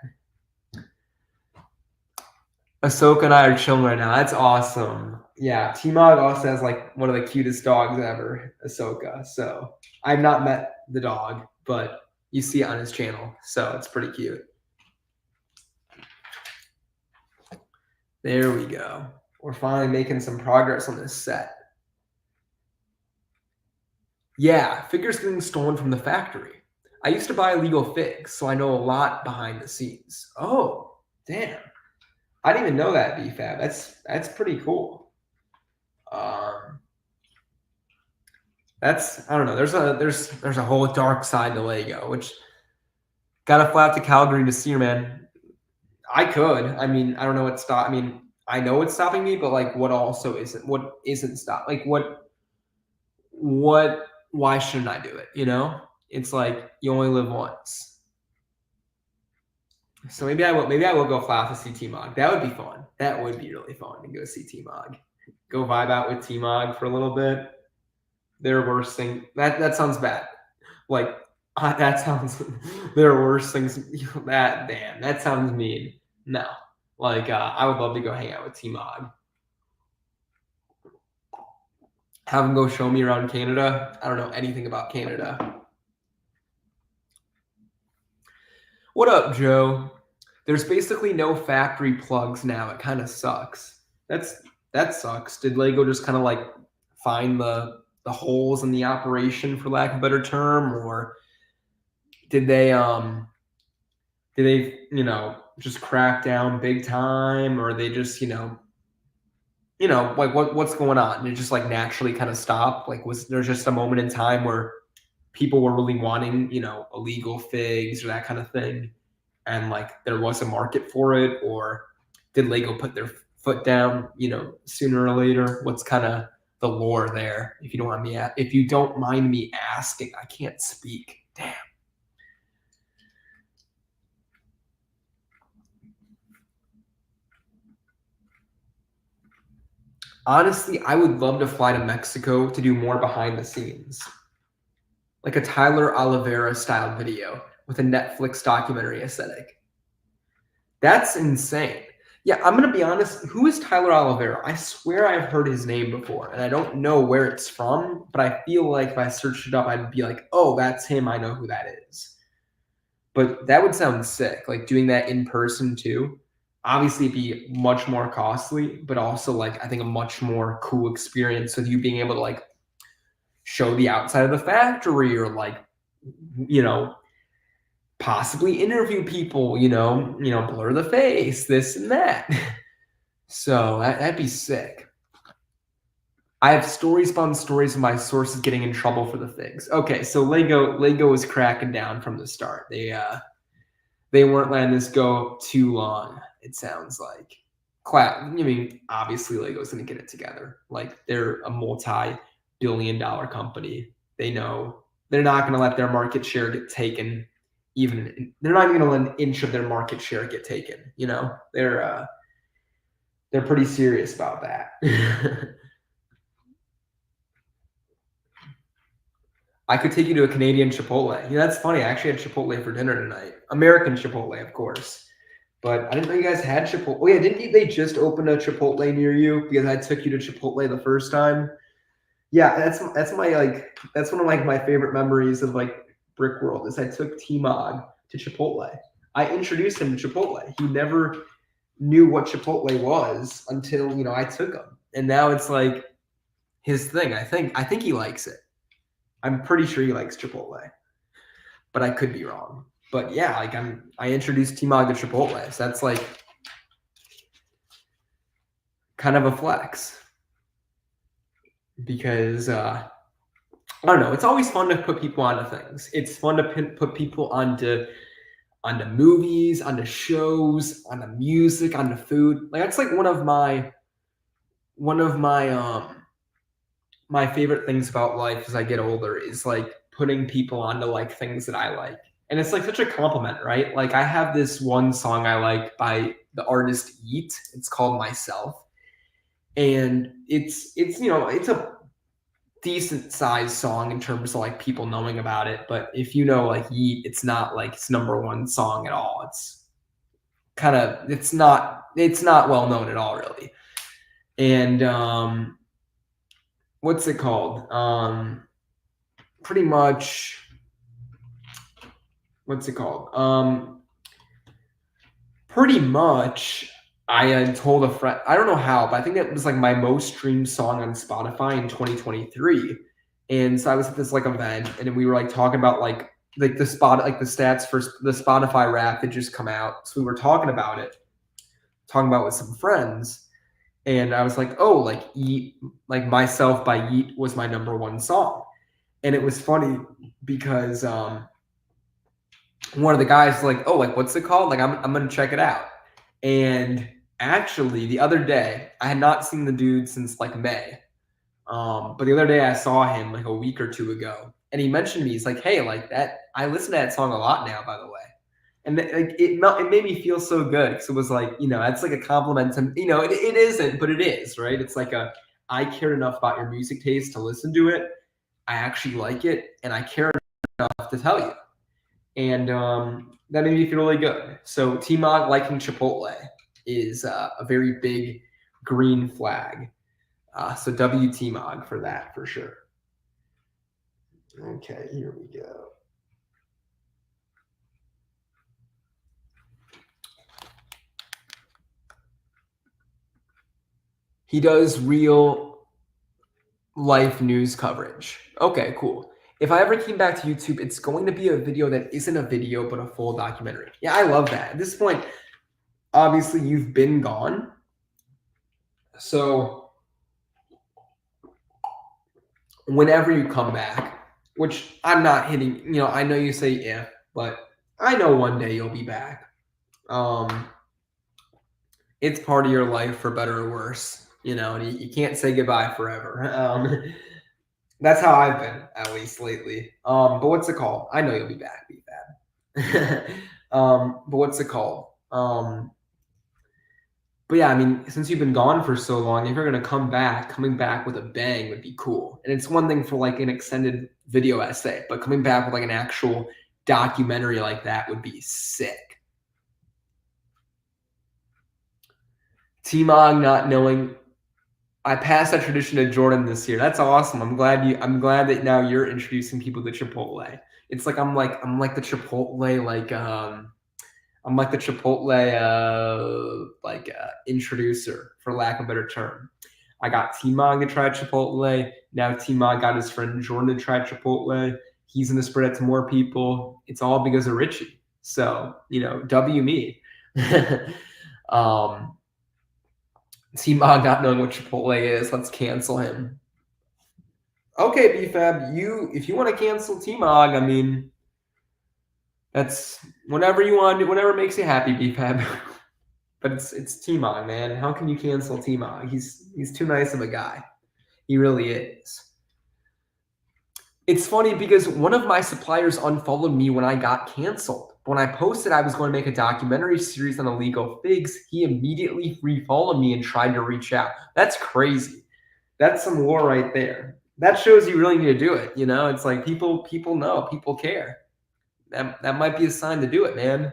Ahsoka and I are chilling right now. That's awesome. Yeah, T-Mog also has like one of the cutest dogs ever, Ahsoka. So I've not met the dog, but you see it on his channel, so it's pretty cute. There we go. We're finally making some progress on this set. Yeah, figures getting stolen from the factory. I used to buy illegal figs, so I know a lot behind the scenes. Oh, damn. I didn't even know that, BFAB. That's pretty cool. I don't know. There's a whole dark side to Lego, which gotta fly out to Calgary to see her, man. I could. I mean, I don't know what stop. I mean, I know what's stopping me, but like, what isn't stop? Like, why shouldn't I do it? It's like, you only live once. So maybe I will go fly out to see T-Mog. That would be fun. That would be really fun to go see T-Mog. Go vibe out with T-Mog for a little bit. Their worst thing. That sounds bad. Like, that sounds their worst things. That sounds mean. No. Like, I would love to go hang out with T-Mog. Have him go show me around Canada. I don't know anything about Canada. What up, Joe? There's basically no factory plugs now. It kind of sucks. That sucks. Did Lego just kind of like find the holes in the operation, for lack of a better term, or did they just crack down big time, or they just like what's going on? And it just like naturally kind of stopped. Like, was there just a moment in time where people were really wanting illegal figs or that kind of thing, and like there was a market for it, or did Lego put their foot down, sooner or later? What's kind of the lore there? If you don't mind me asking, I can't speak. Damn. Honestly, I would love to fly to Mexico to do more behind the scenes, like a Tyler Oliveira style video with a Netflix documentary aesthetic. That's insane. Yeah, I'm gonna be honest. Who is Tyler Oliveira? I swear I've heard his name before, and I don't know where it's from, but I feel like if I searched it up, I'd be like, oh, that's him. I know who that is. But that would sound sick, like doing that in person too. Obviously, it'd be much more costly, but also like I think a much more cool experience with you being able to like show the outside of the factory, or like, possibly interview people, blur the face, this and that. So that'd be sick. I have stories upon stories of my sources getting in trouble for the things. Okay, so Lego was cracking down from the start. They weren't letting this go too long, it sounds like. Obviously Lego's gonna get it together. Like, they're a multi-billion-dollar company. They know they're not gonna let their market share get taken. They're not even gonna let an inch of their market share get taken. They're pretty serious about that. I could take you to a Canadian Chipotle. That's funny. I actually had Chipotle for dinner tonight. American Chipotle, of course. But I didn't know you guys had Chipotle. Oh, yeah, they just open a Chipotle near you? Because I took you to Chipotle the first time. Yeah, that's one of my favorite memories of like Brick World is I took T-Mog to Chipotle. I introduced him to Chipotle. He never knew what Chipotle was until, I took him. And now it's like his thing. I think he likes it. I'm pretty sure he likes Chipotle, but I could be wrong. But yeah, like I introduced T-Mog to Chipotle, so that's like kind of a flex because I don't know. It's always fun to put people onto things. It's fun to put people onto movies, onto shows, onto music, onto food. Like that's like one of my my favorite things about life as I get older is like putting people onto like things that I like. And it's like such a compliment, right? Like I have this one song I like by the artist Yeet. It's called Myself. And it's a decent sized song in terms of like people knowing about it. But if you know like Yeet, it's not like its number one song at all. It's not well known at all, really. And what's it called? Pretty much what's it called? Pretty much I told a friend, I don't know how, but I think it was like my most streamed song on Spotify in 2023. And so I was at this like event and we were like talking about like the stats for the Spotify rap had just come out. So we were talking about it with some friends. And I was like, oh, like Yeet, like Myself by Yeet was my number one song. And it was funny because one of the guys was like, oh, like what's it called? Like I'm gonna check it out. And actually the other day, I had not seen the dude since like May. But the other day I saw him like a week or two ago. And he mentioned to me, he's like, hey, like that, I listen to that song a lot now, by the way. And like it made me feel so good because it was like, that's like a compliment to, it isn't, but it is, right? It's like I cared enough about your music taste to listen to it. I actually like it, and I care enough to tell you. And that made me feel really good. So T-Mog liking Chipotle is a very big green flag. So W T-Mog for that, for sure. Okay, here we go. He does real life news coverage. Okay, cool. If I ever came back to YouTube, it's going to be a video that isn't a video, but a full documentary. Yeah, I love that. At this point, obviously, you've been gone. So whenever you come back, which I'm not hitting, I know you say if, but I know one day you'll be back. It's part of your life for better or worse, and you can't say goodbye forever. That's how I've been, at least lately. But what's it called? I know you'll be back, BFAB. But what's it called? But yeah, I mean, since you've been gone for so long, if you're gonna come back, coming back with a bang would be cool. And it's one thing for like an extended video essay, but coming back with like an actual documentary like that would be sick. T-Mog not knowing I passed that tradition to Jordan this year. That's awesome. I'm glad that now you're introducing people to Chipotle. It's like I'm like the Chipotle I'm like the Chipotle introducer, for lack of a better term. I got T-Mog to try Chipotle. Now T-Mog got his friend Jordan to try Chipotle. He's going to spread it to more people. It's all because of Richie. So, W me. T-Mog not knowing what Chipotle is, let's cancel him. Okay, BFAB, if you want to cancel T-Mog, I mean, that's whatever you want to do, whatever makes you happy, BFAB. But it's T-Mog, man. How can you cancel T-Mog? He's too nice of a guy. He really is. It's funny because one of my suppliers unfollowed me when I got canceled. When I posted I was going to make a documentary series on illegal figs, he immediately refollowed me and tried to reach out. That's crazy. That's some war right there. That shows you really need to do it. It's like people know, people care. That might be a sign to do it, man.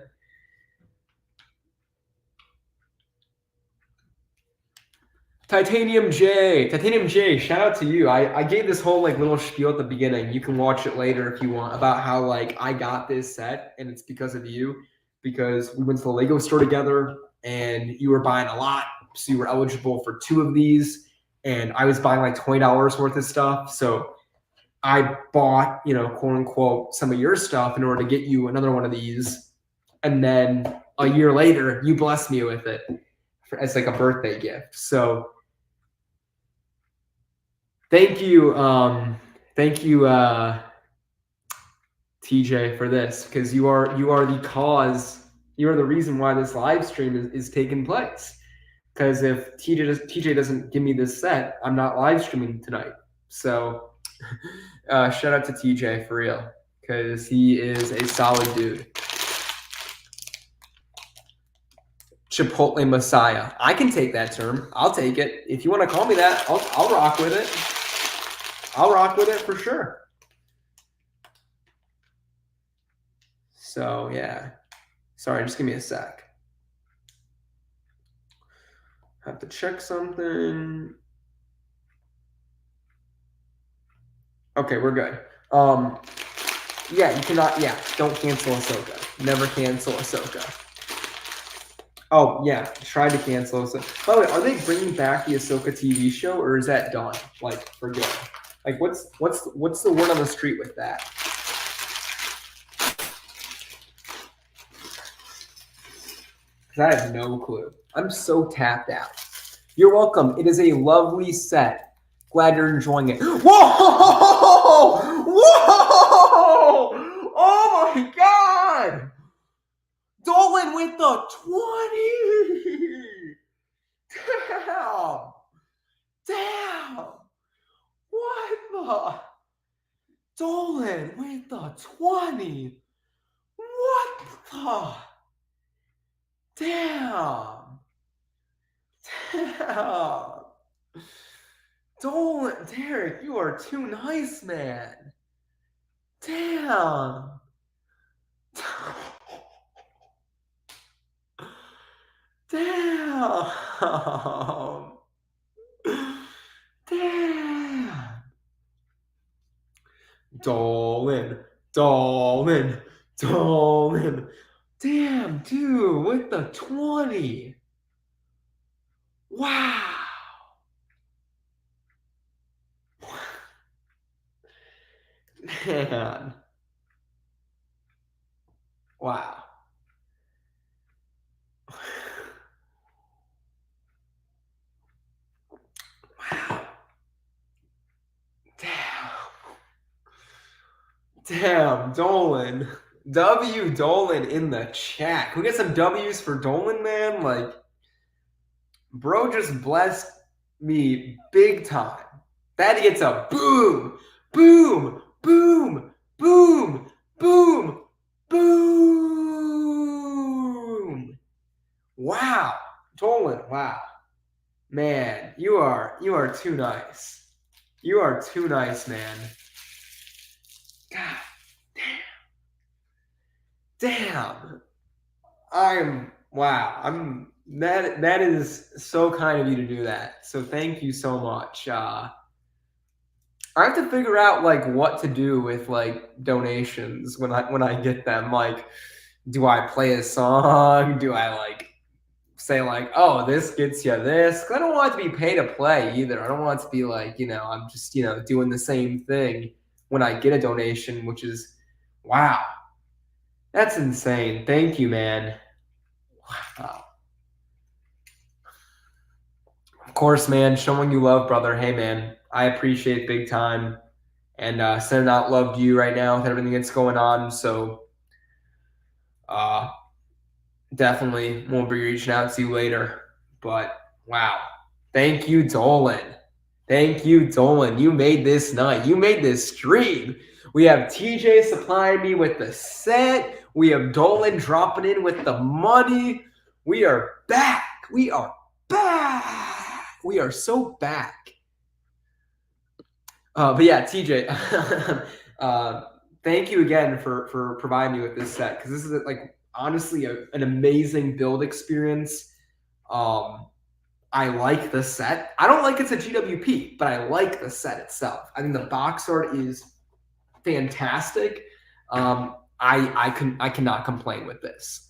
Titanium J, shout out to you. I gave this whole little spiel at the beginning. You can watch it later if you want, about how I got this set, and it's because of you, because we went to the Lego store together and you were buying a lot, so you were eligible for 2 of these, and I was buying like $20 worth of stuff. So I bought, quote unquote, some of your stuff in order to get you another one of these. And then a year later, you blessed me with it as like a birthday gift. So thank you, TJ, for this, because you are the cause. You are the reason why this live stream is taking place. Because if TJ doesn't give me this set, I'm not live streaming tonight. So shout out to TJ for real, because he is a solid dude. Chipotle Messiah. I can take that term. I'll take it. If you want to call me that, I'll rock with it. I'll rock with it for sure. So yeah. Sorry, just give me a sec. Have to check something. Okay, we're good. Yeah, you cannot. Yeah, don't cancel Ahsoka. Never cancel Ahsoka. Oh yeah, tried to cancel Ahsoka. By the way, are they bringing back the Ahsoka TV show, or is that done? For good? What's the word on the street with that? Because I have no clue. I'm so tapped out. You're welcome. It is a lovely set. Glad you're enjoying it. Whoa! Whoa! Oh my God! Dolan with the 20! Damn! Damn! What the? Dolan with the 20! What the? Damn! Damn! Dolan, Derek, you are too nice, man. Damn! Damn! Damn! Dolan. Damn, dude, with the 20. Wow. Man. Wow. Wow. Damn, Dolan. W Dolan in the chat. Can we get some W's for Dolan, man? Like, bro just blessed me big time. That gets a boom, boom, boom, boom, boom, boom. Wow. Dolan, wow. Man, you are too nice. You are too nice, man. God damn. That is so kind of you to do that. So thank you so much. I have to figure out like what to do with like donations when I get them. Like, do I play a song? Do I like say like, oh, this gets you this? 'Cause I don't want it to be pay to play either. I don't want it to be like, I'm just, doing the same thing when I get a donation, which is, wow, that's insane. Thank you, man. Wow. Of course, man, showing you love, brother. Hey, man, I appreciate it big time. And sending out love to you right now with everything that's going on. So definitely won't be reaching out to you later. But wow. Thank you, Dolan. Thank you, Dolan. You made this night. You made this stream. We have TJ supplying me with the set. We have Dolan dropping in with the money. We are back. We are back. We are so back. But yeah, TJ, thank you again for providing me with this set, because this is like honestly an amazing build experience. I like the set. I don't like it's a GWP, but I like the set itself. I think the box art is fantastic. I cannot complain with this.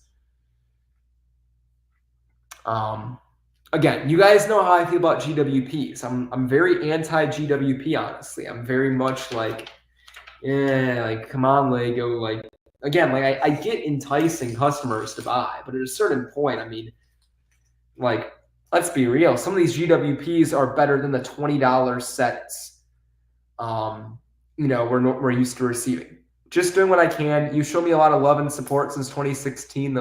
Again, you guys know how I feel about GWPs. I'm very anti GWP, honestly. I'm very much like, like come on, Lego. Like again, like I get enticing customers to buy, but at a certain point, I mean, like, let's be real. Some of these GWPs are better than the $20 sets, we're used to receiving. Just doing what I can. You show me a lot of love and support since 2016.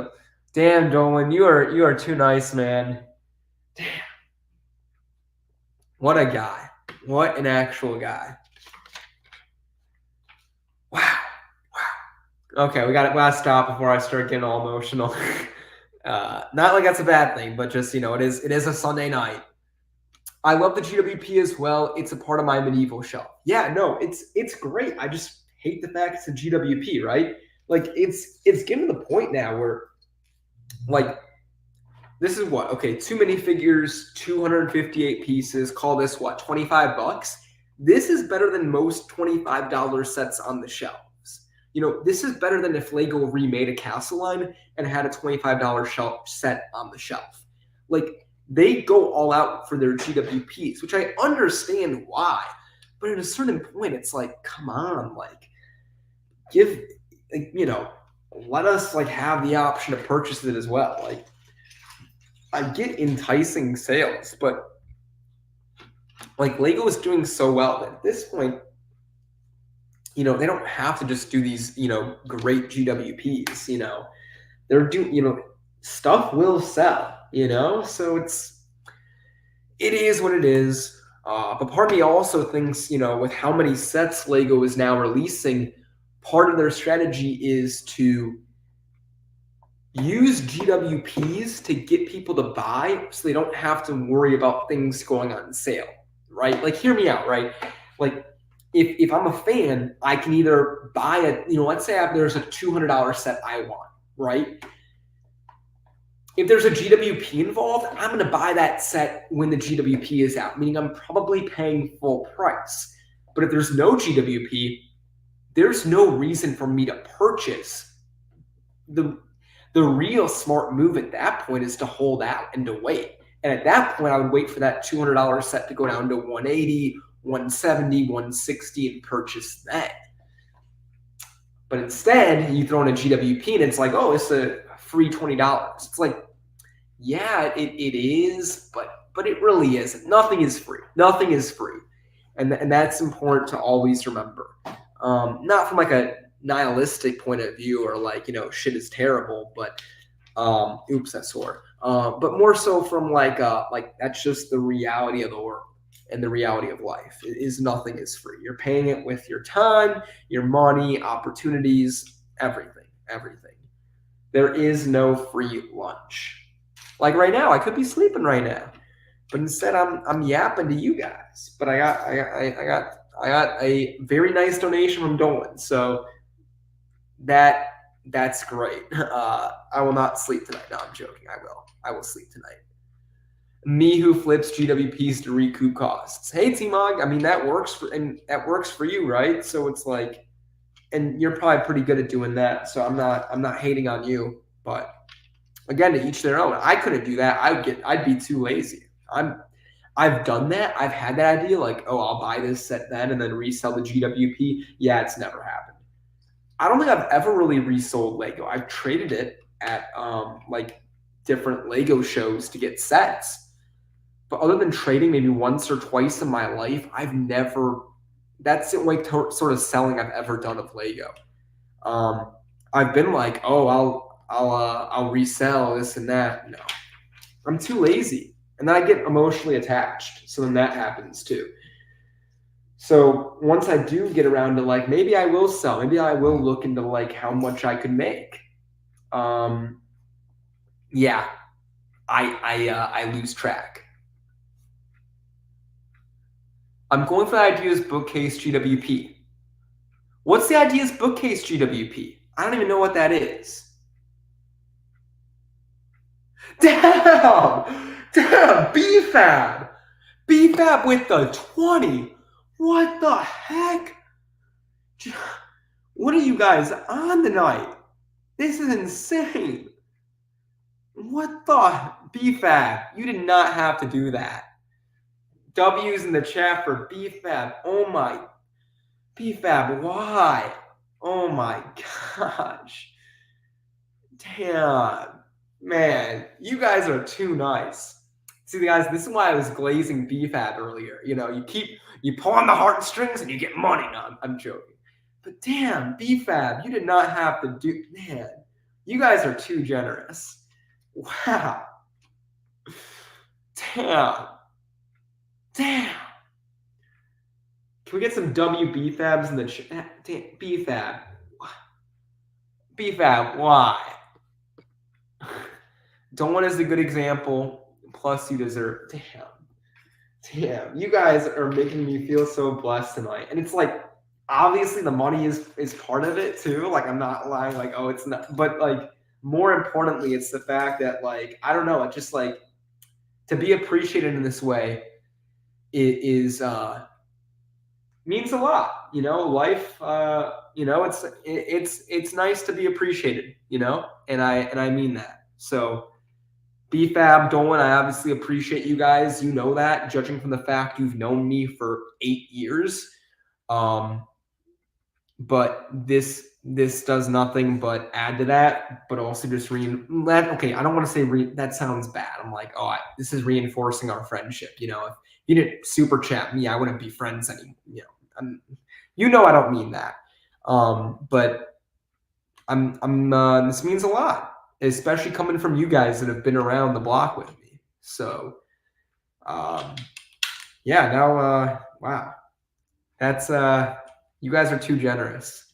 Damn, Dolan, you are too nice, man. Damn. What a guy. What an actual guy. Wow. Okay, we gotta stop before I start getting all emotional. Not like that's a bad thing, but just, it is a Sunday night. I love the GWP as well. It's a part of my medieval shelf. Yeah, no, it's great. I just hate the fact it's a GWP, right? Like it's getting to the point now where like this is what? Okay, 2 minifigures, 258 pieces. Call this what? $25? This is better than most $25 sets on the shelves. This is better than if Lego remade a castle line and had a $25 shelf set on the shelf. Like, they go all out for their GWPs, which I understand why. But at a certain point, it's like, come on, like, let us like have the option to purchase it as well. Like, I get enticing sales, but like Lego is doing so well that at this point, they don't have to just do these, great GWPs, they're doing, stuff will sell, so it is what it is. But part of me also thinks, with how many sets Lego is now releasing, part of their strategy is to use GWPs to get people to buy so they don't have to worry about things going on sale, right? Like, hear me out, right? Like, if I'm a fan, I can either buy let's say there's a $200 set I want, right? If there's a GWP involved, I'm going to buy that set when the GWP is out, meaning I'm probably paying full price. But if there's no GWP, there's no reason for me to purchase. The real smart move at that point is to hold out and to wait. And at that point, I would wait for that $200 set to go down to $180, $170, $160 and purchase that. But instead, you throw in a GWP and it's like, oh, it's a free $20. It's like, yeah, it is, but it really isn't. Nothing is free. Nothing is free. And that's important to always remember. Not from like a nihilistic point of view or like, shit is terrible, but oops, that's sore. But more so from like that's just the reality of the world and the reality of life is nothing is free. You're paying it with your time, your money, opportunities, everything. There is no free lunch. Like right now, I could be sleeping right now, but instead I'm yapping to you guys. But I got a very nice donation from Dolan, so that's great. I will not sleep tonight. No, I'm joking. I will sleep tonight. Me who flips GWPs to recoup costs. Hey T-Mog, I mean that works for you, right? So it's like, and you're probably pretty good at doing that. So I'm not hating on you, but again, to each their own. I couldn't do that. I'd be too lazy. I've done that. I've had that idea, like, oh, I'll buy this set then and then resell the GWP. Yeah, it's never happened. I don't think I've ever really resold Lego. I've traded it at like different Lego shows to get sets. But other than trading maybe once or twice in my life, I've never, that's the only sort of selling I've ever done of Lego. I've been like, oh, I'll resell this and that. No, I'm too lazy. And then I get emotionally attached. So then that happens too. So once I do get around to like, maybe I will sell, maybe I will look into like how much I could make. Yeah, I lose track. I'm going for the Ideas Bookcase GWP. What's the Ideas Bookcase GWP? I don't even know what that is. Damn, BFAB with the 20. What the heck? What are you guys on tonight? This is insane. What the BFAB? You did not have to do that. W's in the chat for BFAB. Oh my. BFAB, why? Oh my gosh. Damn. Man, you guys are too nice. See, guys, this is why I was glazing BFAB earlier. You pull on the heartstrings and you get money. No, I'm joking. But damn, BFAB, you did not have to do. Man, you guys are too generous. Wow. Damn. Can we get some WBFABs in the chat? Damn, BFAB, why? Dawn is a good example. Plus, you deserve. Damn. You guys are making me feel so blessed tonight. And it's like, obviously, the money is part of it too. Like, I'm not lying. Like, oh, it's not. But like, more importantly, it's the fact that like, I don't know. It's just like to be appreciated in this way. It is means a lot. Life. It's nice to be appreciated. And I mean that. So. BFAB, Dolan, I obviously appreciate you guys. You know that, judging from the fact you've known me for 8 years. But this does nothing but add to that, but also just okay, I don't want to say that sounds bad. I'm like, oh, this is reinforcing our friendship. If you didn't super chat me, I wouldn't be friends anymore. I don't mean that. But this means a lot. Especially coming from you guys that have been around the block with me. So, yeah, now, wow. That's, you guys are too generous.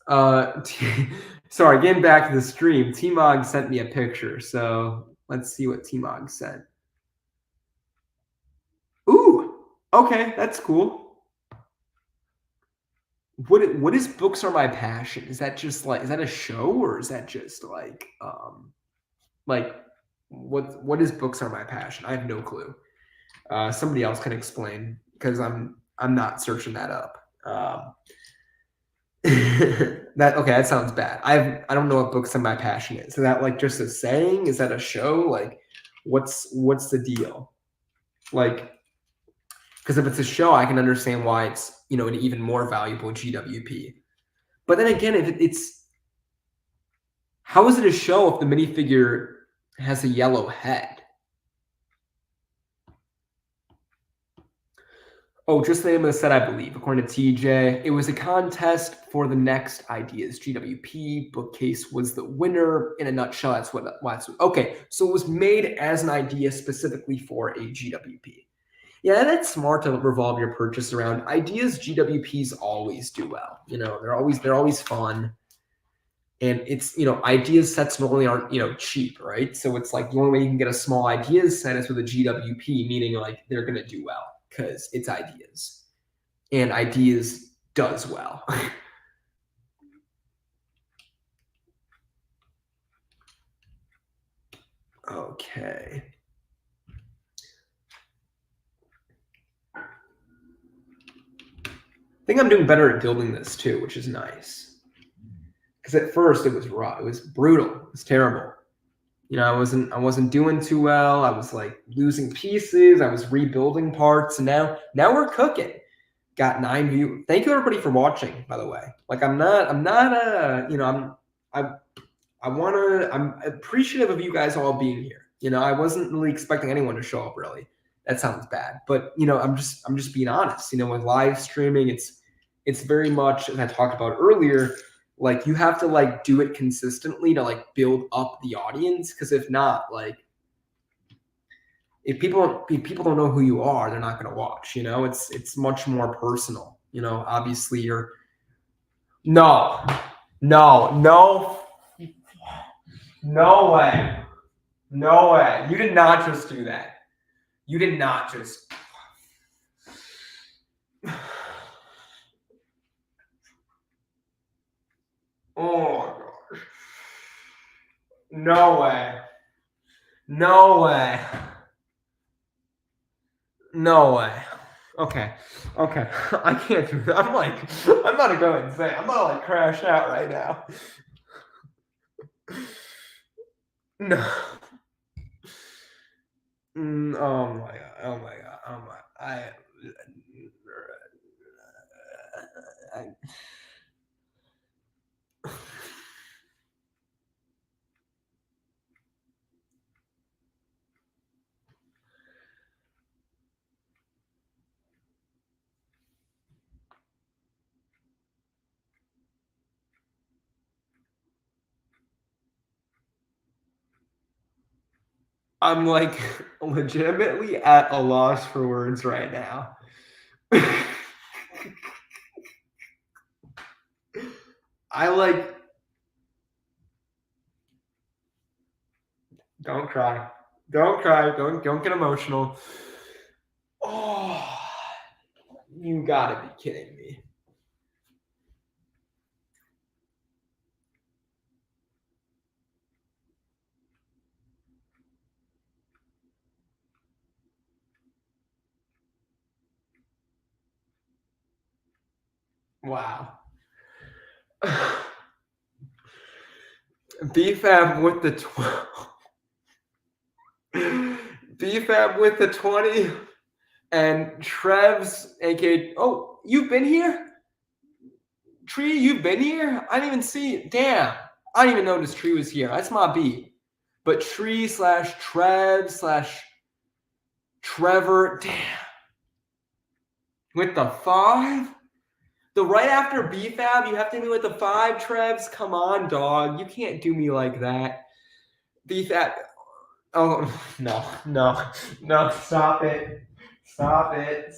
Sorry, getting back to the stream, T-Mog sent me a picture. So let's see what T-Mog sent. Ooh, okay, that's cool. What is Books Are My Passion? Is that just like, is that a show or is that just like what is Books Are My Passion? I have no clue. Somebody else can explain because I'm not searching that up. That sounds bad. I don't know what Books Are My Passion is. Is that like just a saying? Is that a show? Like what's the deal? Like, because if it's a show, I can understand why it's an even more valuable GWP. But then again, if it's how is it a show if the minifigure has a yellow head? Oh, just the name of the set, I believe, according to TJ. It was a contest for the next ideas. GWP bookcase was the winner. In a nutshell, that's what. Okay, so it was made as an idea specifically for a GWP. Yeah, that's smart to revolve your purchase around ideas. GWPs always do well. They're always fun. And it's, ideas sets normally aren't, cheap, right? So it's like the only way you can get a small ideas set is with a GWP, meaning like they're going to do well because it's ideas. And ideas does well. Okay. I think I'm doing better at building this too, which is nice. Because at first it was raw. It was brutal. It was terrible. I wasn't doing too well. I was like losing pieces. I was rebuilding parts, and now we're cooking. Got 9 views. Thank you everybody for watching, by the way. Like I'm appreciative of you guys all being here. I wasn't really expecting anyone to show up really. That sounds bad. But I'm just being honest. With live streaming, it's very much, as I talked about earlier, like you have to like do it consistently to like build up the audience. Because if not, like if people don't know who you are, they're not going to watch. It's much more personal. Obviously you're no way. No way. You did not just do that. You did not just. Oh my gosh. No way. No way. No way. Okay. I can't do that. I'm about to go insane. I'm about to like crash out right now. No. Oh my god. I'm like legitimately at a loss for words right now. Don't cry. Don't get emotional. Oh, you gotta be kidding me. Wow. BFAB with the 20 and Trev's aka you've been here? Tree, you've been here? I didn't even see. Damn. I didn't even notice Tree was here. That's my beat. But Tree /Trev/Trevor. Damn. With the 5? The right after BFAB, you have to be with the 5 Trevs? Come on, dog. You can't do me like that. BFAB. Oh, no. Stop it. Stop it.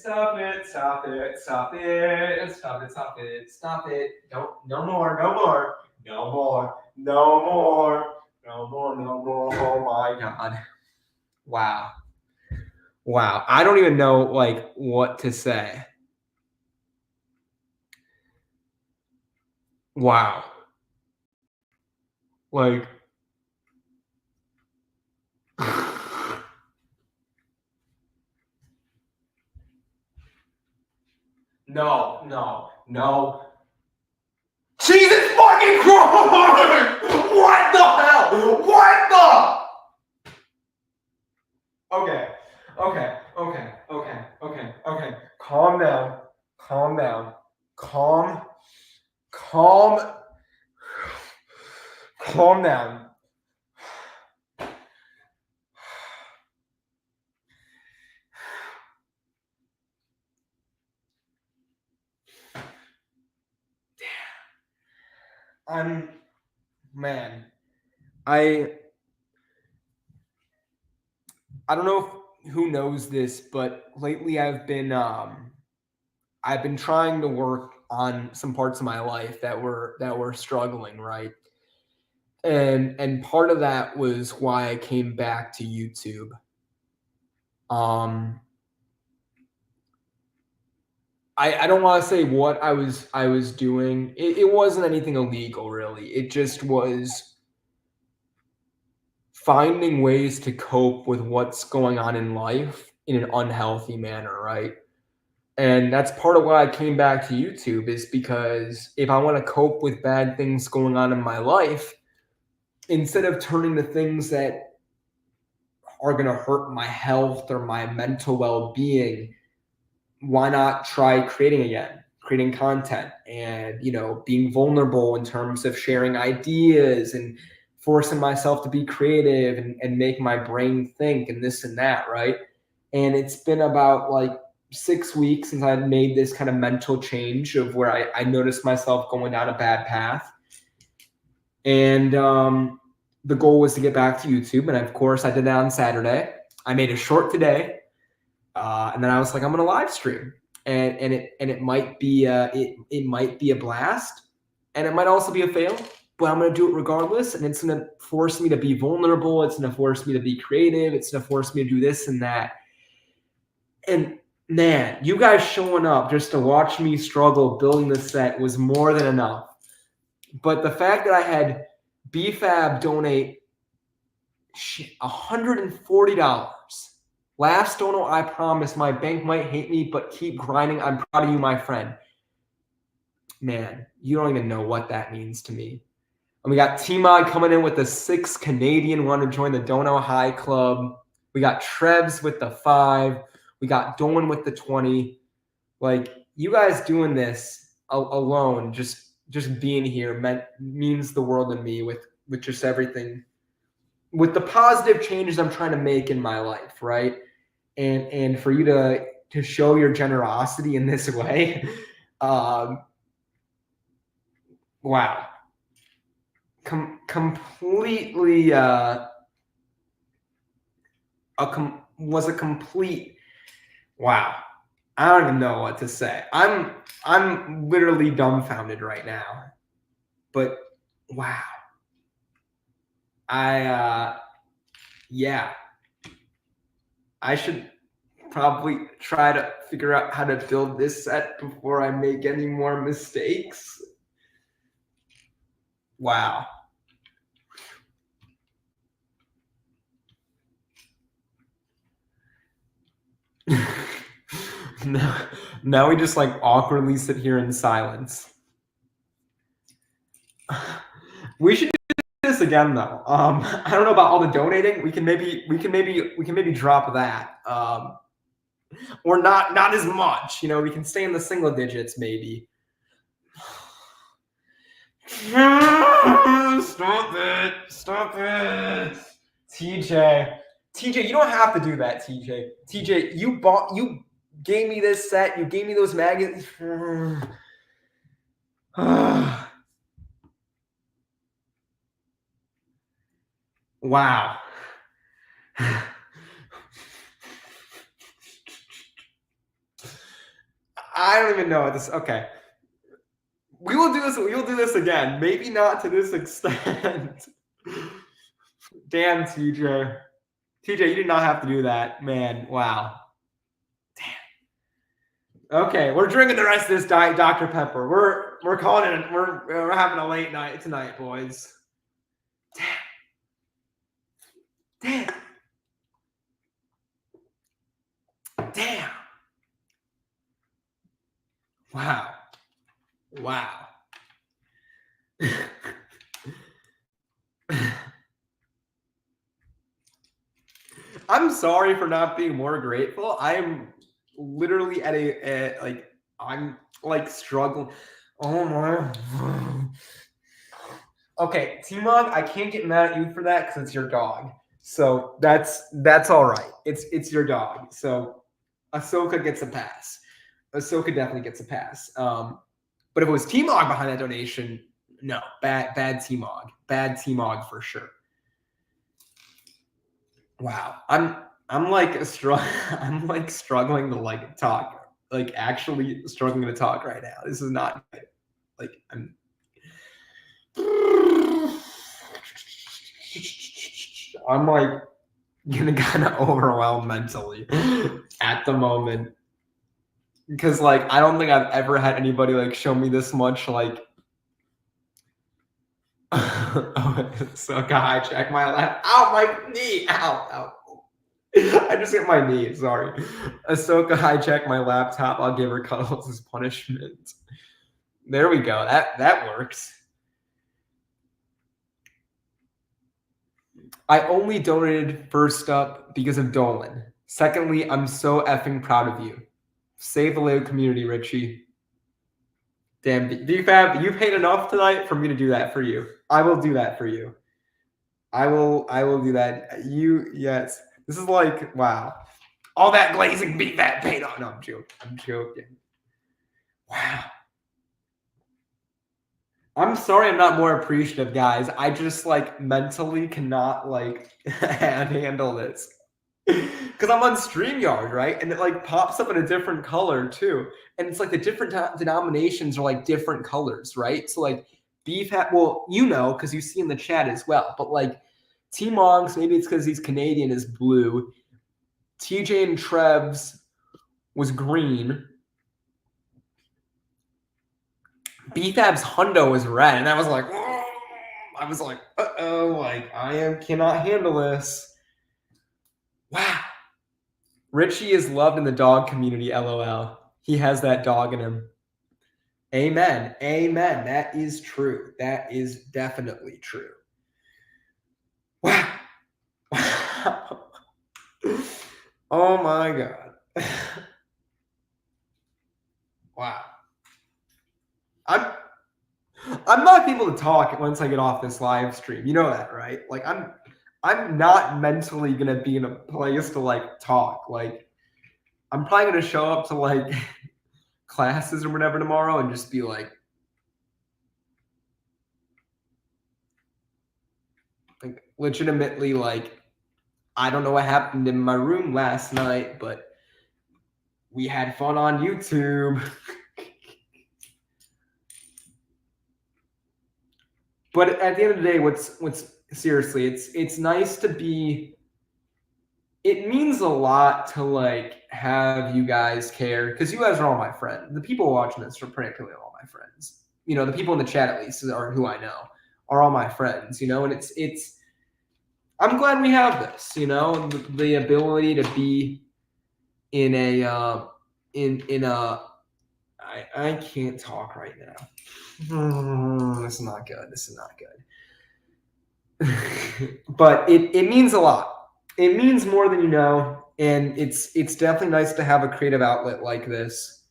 Don't, no more. Oh my God. Wow. I don't even know like what to say. Wow. Like No. Jesus fucking Christ! What the hell? Okay. Calm down. Calm down. Man, I I don't know who knows this, but lately I've been trying to work on some parts of my life that were struggling, right? And part of that was why I came back to YouTube. Um, I don't want to say what I was doing. It wasn't anything illegal, really. It just was finding ways to cope with what's going on in life in an unhealthy manner, right? And that's part of why I came back to YouTube is because if I want to cope with bad things going on in my life, instead of turning to things that are going to hurt my health or my mental well-being, why not try creating again, creating content and, being vulnerable in terms of sharing ideas and forcing myself to be creative and make my brain think and this and that, right? And it's been about like 6 weeks since I made this kind of mental change of where I noticed myself going down a bad path. And the goal was to get back to YouTube. And of course, I did that on Saturday. I made a short today. And then I was like, I'm gonna live stream, and it might be it might be a blast, and it might also be a fail, but I'm gonna do it regardless, and it's gonna force me to be vulnerable. It's gonna force me to be creative. It's gonna force me to do this and that. And man, you guys showing up just to watch me struggle building this set was more than enough. But the fact that I had BFAB donate $140. Last dono, I promise. My bank might hate me, but keep grinding. I'm proud of you, my friend. Man, you don't even know what that means to me. And we got T-Mod coming in with the 6 Canadian one to join the Dono High Club. We got Trebs with the 5. We got Dolan with the 20. Like, you guys doing this alone, just being here means the world to me with just everything. With the positive changes I'm trying to make in my life, right? And for you to show your generosity in this way, wow, completely was a complete wow. I don't even know what to say. I'm literally dumbfounded right now. But wow, yeah, I should probably try to figure out how to build this set before I make any more mistakes. Wow. Now we just like awkwardly sit here in silence. We should do this again though. I don't know about all the donating. We can maybe drop that. Or not as much. We can stay in the single digits maybe. Stop it. TJ, you don't have to do that, TJ, you gave me this set, you gave me those magazines. Wow. I don't even know this. Okay. We will do this again. Maybe not to this extent. Damn, TJ. TJ, you did not have to do that. Man, wow. Damn. Okay, we're drinking the rest of this Diet Dr. Pepper. We're calling it. We're having a late night tonight, boys. Damn. Damn. Wow. I'm sorry for not being more grateful. I am literally I'm like struggling. Oh my. Okay, T-Mog, I can't get mad at you for that because it's your dog. So that's all right. It's your dog. So Ahsoka gets a pass. Ahsoka definitely gets a pass. But if it was T-Mog behind that donation, No, bad T-Mog. Bad T-Mog for sure. Wow. I'm like I'm like struggling to like talk. Like actually struggling to talk right now. This is not good. Like I'm like getting kind of overwhelmed mentally at the moment. Because like I don't think I've ever had anybody like show me this much like so God, check my lap. Ow, my knee. Ow, ow. I just hit my knee. Sorry. Ahsoka hijacked my laptop. I'll give her cuddles as punishment. There we go. That works. I only donated first up because of Dolan. Secondly, I'm so effing proud of you. Save the Lego community, Richie. Damn, DFAB, you paid enough tonight for me to do that for you. I will do that for you. I will do that. Yes. This is like, wow. All that glazing beat that paint on. No, I'm joking. Wow. I'm sorry I'm not more appreciative, guys. I just like mentally cannot like handle this. Because I'm on StreamYard, right? And it like pops up in a different color too. And it's like the different denominations are like different colors, right? So like beef hat, well, you know, because you see in the chat as well. But like T-Monks, maybe it's because he's Canadian, is blue. TJ and Trev's was green. BFAB's Hundo was red, and I was like, uh-oh, like cannot handle this. Wow. Richie is loved in the dog community, LOL. He has that dog in him. Amen. Amen. That is true. That is definitely true. Wow. Wow. Oh my God. Wow. I'm not able to talk once I get off this live stream. You know that, right? Like I'm not mentally gonna be in a place to like talk. Like I'm probably gonna show up to like classes or whatever tomorrow and just be like legitimately like I don't know what happened in my room last night, but we had fun on YouTube. But at the end of the day, what's seriously, it's nice to be. It means a lot to like have you guys care because you guys are all my friends. The people watching this are practically all my friends. You know, the people in the chat at least are who I know are all my friends. You know, and it's. I'm glad we have this. You know, the ability to be in a in a. I can't talk right now. This is not good. This is not good. But it means a lot. It means more than you know, and it's definitely nice to have a creative outlet like this.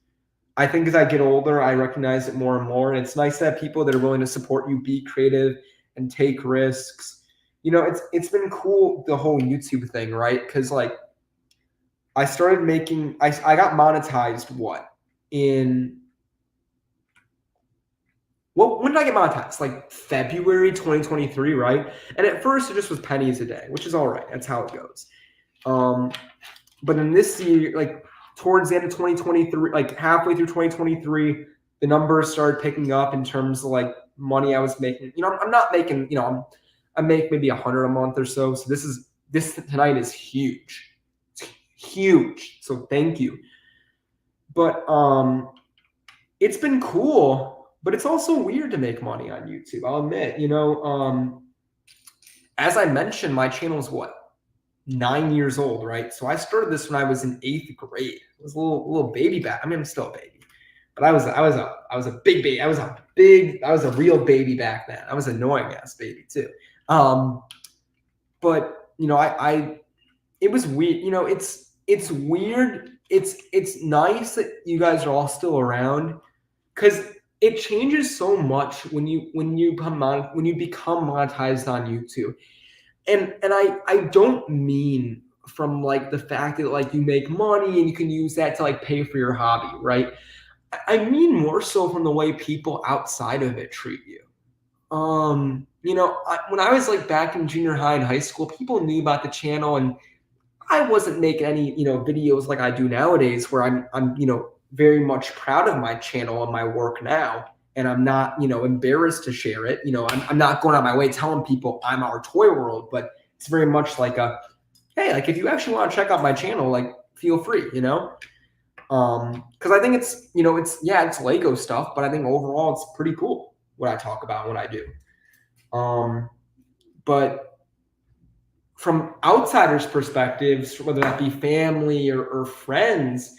I think as I get older, I recognize it more and more, and it's nice to have people that are willing to support you, be creative, and take risks. You know, it's been cool, the whole YouTube thing, right? Because like I started making, I got monetized when did I get monetized? Like February 2023, right? And at first it just was pennies a day, which is all right. That's how it goes. But in this year, like towards the end of 2023, like halfway through 2023, the numbers started picking up in terms of like money I was making. You know, I'm not making, you know, I make maybe 100 a month or so. So this tonight is huge. It's huge. So thank you. But it's been cool. But it's also weird to make money on YouTube. I'll admit, you know, as I mentioned, my channel is what, 9 years old, right? So I started this when I was in 8th grade. I was a little baby back. I mean, I'm still a baby, but I was a big baby. I was a real baby back then. I was an annoying ass baby too. But you know, it was weird. You know, it's weird. It's nice that you guys are all still around because it changes so much when you become monetized on YouTube. And I don't mean from like the fact that like you make money and you can use that to like pay for your hobby, right? I mean more so from the way people outside of it treat you. when I was like back in junior high and high school, people knew about the channel, and I wasn't making any, videos like I do nowadays, where I'm very much proud of my channel and my work now. And I'm not, embarrassed to share it. I'm not going out my way telling people I'm our toy world, but it's very much like hey, like if you actually want to check out my channel, like feel free, because I think it's Lego stuff, but I think overall it's pretty cool what I talk about, what I do. But from outsiders' perspectives, whether that be family or friends,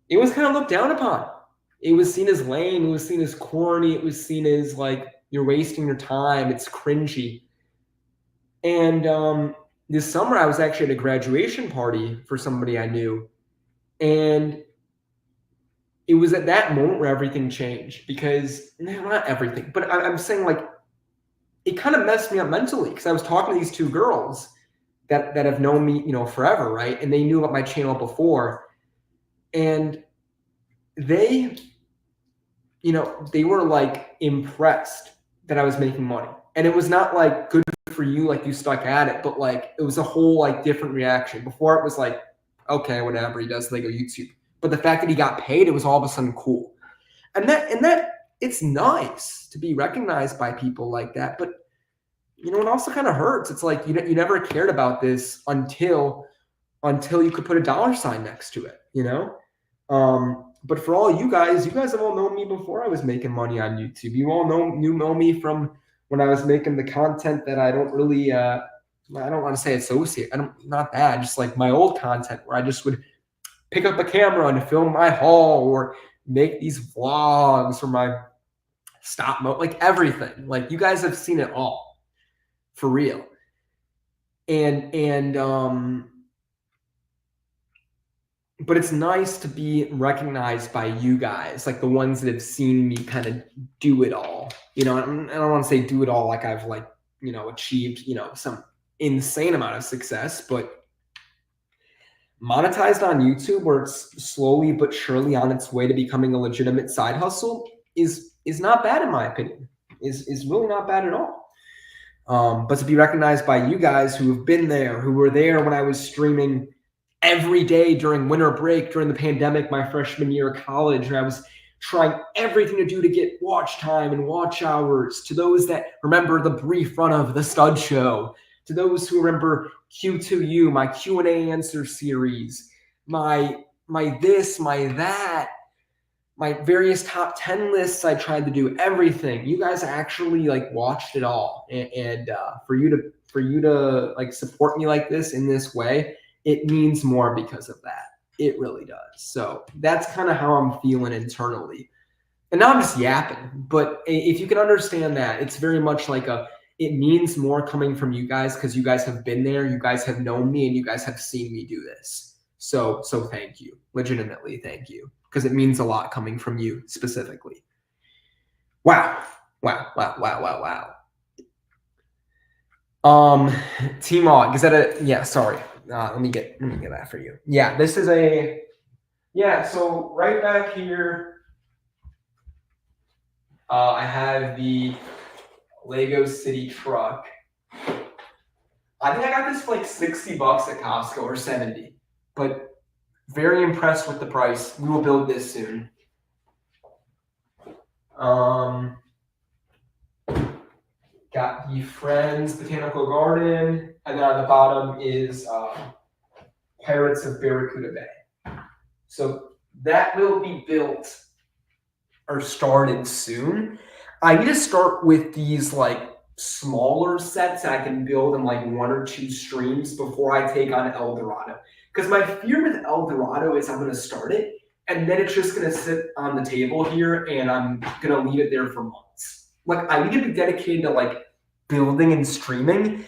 it was kind of looked down upon. It was seen as lame. It was seen as corny. It was seen as like you're wasting your time. It's cringy. And this summer, I was actually at a graduation party for somebody I knew, and it was at that moment where everything changed. Because not everything, but I'm saying like it kind of messed me up mentally, because I was talking to these two girls that have known me, forever, right? And they knew about my channel before, and they were like impressed that I was making money. And it was not like good for you, like you stuck at it, but like it was a whole like different reaction. Before it was like, okay, whatever, he does Lego YouTube. But the fact that he got paid, it was all of a sudden cool. And that it's nice to be recognized by people like that. But it also kind of hurts. It's like you never cared about this until you could put a dollar sign next to it, But for all you guys have all known me before I was making money on YouTube. You all know me from when I was making the content that I don't really I don't want to say associate. Not that, just like my old content where I just would pick up a camera and film my haul, or make these vlogs, or my stop mo, like everything. Like you guys have seen it all, for real. And but it's nice to be recognized by you guys, like the ones that have seen me kind of do it all. I don't want to say do it all like I've like, achieved, some insane amount of success, but monetized on YouTube, where it's slowly but surely on its way to becoming a legitimate side hustle, is not bad, in my opinion. Is really not bad at all. But to be recognized by you guys who have been there, who were there when I was streaming every day during winter break, during the pandemic, my freshman year of college, and I was trying everything to do to get watch time and watch hours, to those that remember the brief run of the Stud Show, to those who remember Q2U, my Q&A answer series, my this, my that, my various top 10 lists. I tried to do everything. You guys actually like watched it all. And for you to like support me like this in this way, it means more because of that. It really does. So that's kind of how I'm feeling internally. And now I'm just yapping, but if you can understand that, it's very much like it means more coming from you guys, because you guys have been there, you guys have known me, and you guys have seen me do this. So thank you. Legitimately, thank you. Because it means a lot coming from you specifically. Wow. T-Mog, is that a, yeah, sorry. Let me get that for you. Yeah, this is so right back here, I have the Lego City truck. I think I got this for like $60 at Costco, or 70, but very impressed with the price. We will build this soon. Got the Friends Botanical Garden, and then on the bottom is Pirates of Barracuda Bay. So that will be built or started soon. I need to start with these like smaller sets that I can build in like 1 or 2 streams before I take on El Dorado. Because my fear with El Dorado is I'm going to start it, and then it's just going to sit on the table here, and I'm going to leave it there for months. Like I need to be dedicated to like building and streaming,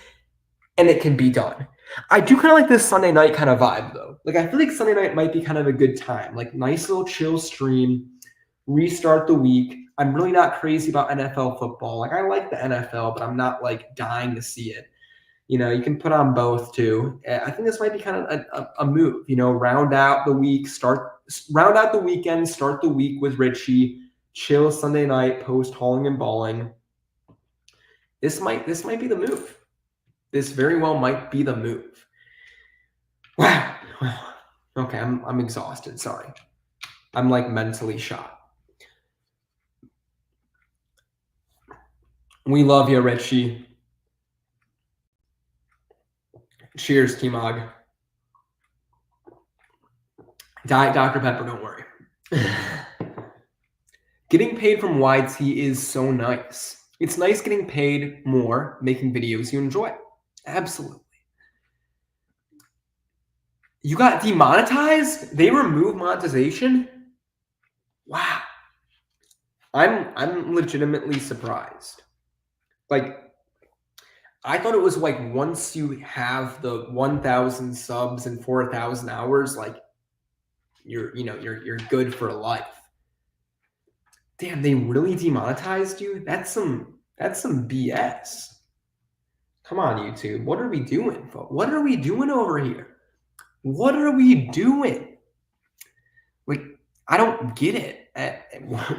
and it can be done. I do kind of like this Sunday night kind of vibe though. Like I feel like Sunday night might be kind of a good time. Like nice little chill stream, restart the week. I'm really not crazy about NFL football. Like I like the NFL, but I'm not like dying to see it. You can put on both too. I think this might be kind of a move, round out the week, round out the weekend, start the week with Richie, chill Sunday night, post hauling and balling. This might be the move. This very well might be the move. Wow. Okay, I'm exhausted. Sorry. I'm like mentally shot. We love you, Richie. Cheers, T-Mog. Diet Dr. Pepper, don't worry. Getting paid from YT is so nice. It's nice getting paid more, making videos you enjoy. Absolutely. You got demonetized? They removed monetization? Wow. I'm legitimately surprised. Like, I thought it was like once you have the 1,000 subs and 4,000 hours, like you're good for life. Damn, they really demonetized you? That's some BS. Come on, YouTube. What are we doing, folks? What are we doing over here? What are we doing? Like, I don't get it.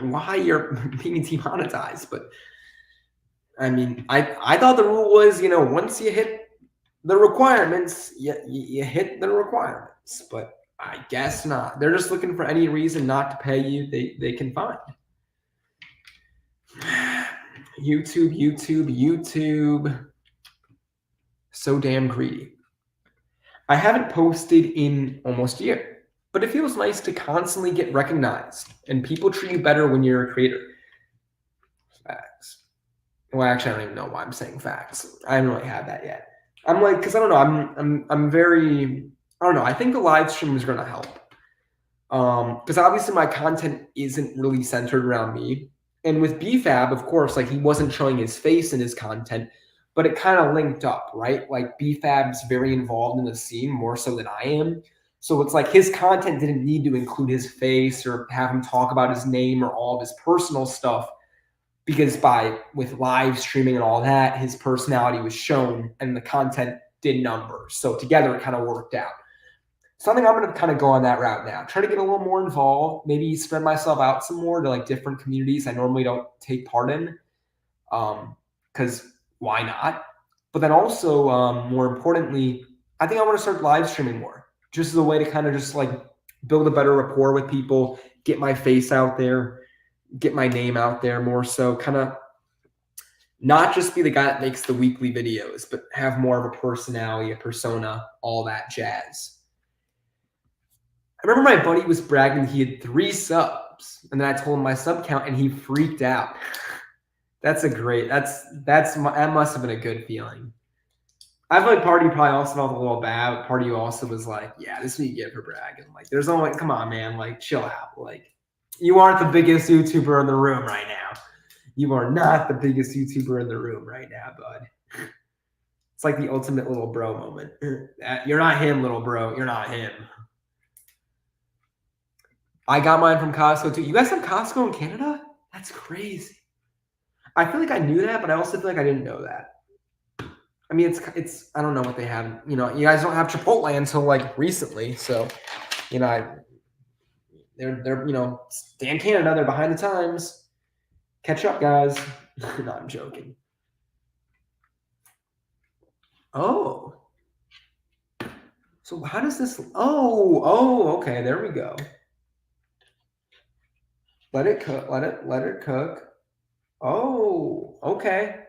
Why you're being demonetized, but I mean, I thought the rule was, once you hit the requirements, you hit the requirements, but I guess not. They're just looking for any reason not to pay you. They can find. YouTube. So damn greedy. I haven't posted in almost a year, but it feels nice to constantly get recognized and people treat you better when you're a creator. Facts. Well, actually, I don't even know why I'm saying facts. I haven't really had that yet. I'm like, because I don't know. I'm very. I don't know. I think the live stream is going to help. Because obviously my content isn't really centered around me. And with BFAB, of course, like he wasn't showing his face in his content, but it kind of linked up, right? Like BFAB's very involved in the scene more so than I am. So it's like his content didn't need to include his face or have him talk about his name or all of his personal stuff, because with live streaming and all that, his personality was shown and the content did numbers. So together it kind of worked out. So I think I'm going to kind of go on that route now. Try to get a little more involved, maybe spread myself out some more to like different communities I normally don't take part in. Because why not? But then also, more importantly, I think I want to start live streaming more, just as a way to kind of just like build a better rapport with people, get my face out there, get my name out there more so, kind of not just be the guy that makes the weekly videos, but have more of a personality, a persona, all that jazz. I remember my buddy was bragging he had 3 subs, and then I told him my sub count, and he freaked out. That must have been a good feeling. I feel like Party probably also felt a little bad. Party also was like, yeah, this is what you get for bragging. Like, there's only, come on, man, like, chill out. Like, you aren't the biggest YouTuber in the room right now. You are not the biggest YouTuber in the room right now, bud. It's like the ultimate little bro moment. You're not him, little bro. You're not him. I got mine from Costco too. You guys have Costco in Canada? That's crazy. I feel like I knew that, but I also feel like I didn't know that. I mean, it's I don't know what they have. You guys don't have Chipotle until like recently, so they're stay in Canada. They're behind the times. Catch up, guys. No, I'm joking. Oh, so how does this? Oh, okay. There we go. Let it cook. Let it cook. Oh, okay.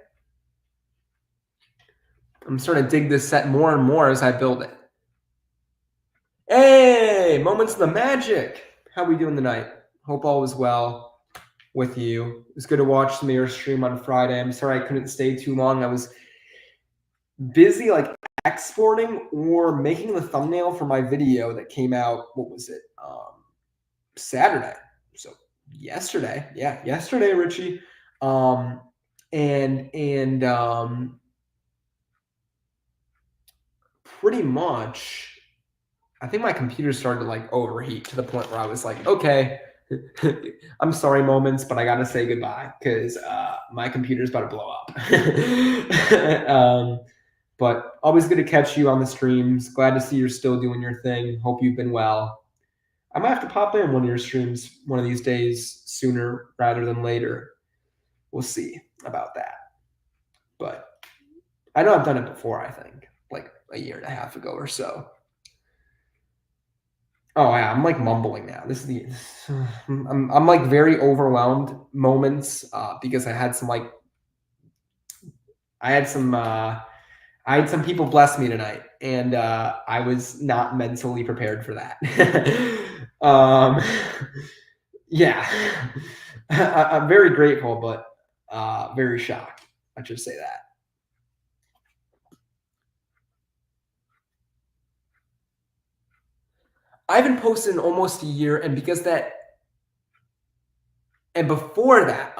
I'm starting to dig this set more and more as I build it. Hey, moments of the magic. How we doing tonight? Hope all was well with you. It was good to watch the Mirror stream on Friday. I'm sorry I couldn't stay too long. I was busy like exporting or making the thumbnail for my video that came out, what was it? Saturday. So yesterday. Yeah, yesterday, Richie. Pretty much I think my computer started to like overheat to the point where I was like, okay, I'm sorry, moments, but I got to say goodbye because my computer's about to blow up. But always good to catch you on the streams. Glad to see you're still doing your thing. Hope you've been well. I might have to pop in one of your streams one of these days sooner rather than later. We'll see about that. But I know I've done it before, I think, like a year and a half ago or so. Oh yeah, I'm like mumbling now. I'm like very overwhelmed moments because I had some I had some people bless me tonight, and I was not mentally prepared for that. Yeah, I'm very grateful, but very shocked. I should say that. I haven't posted in almost a year, and before that,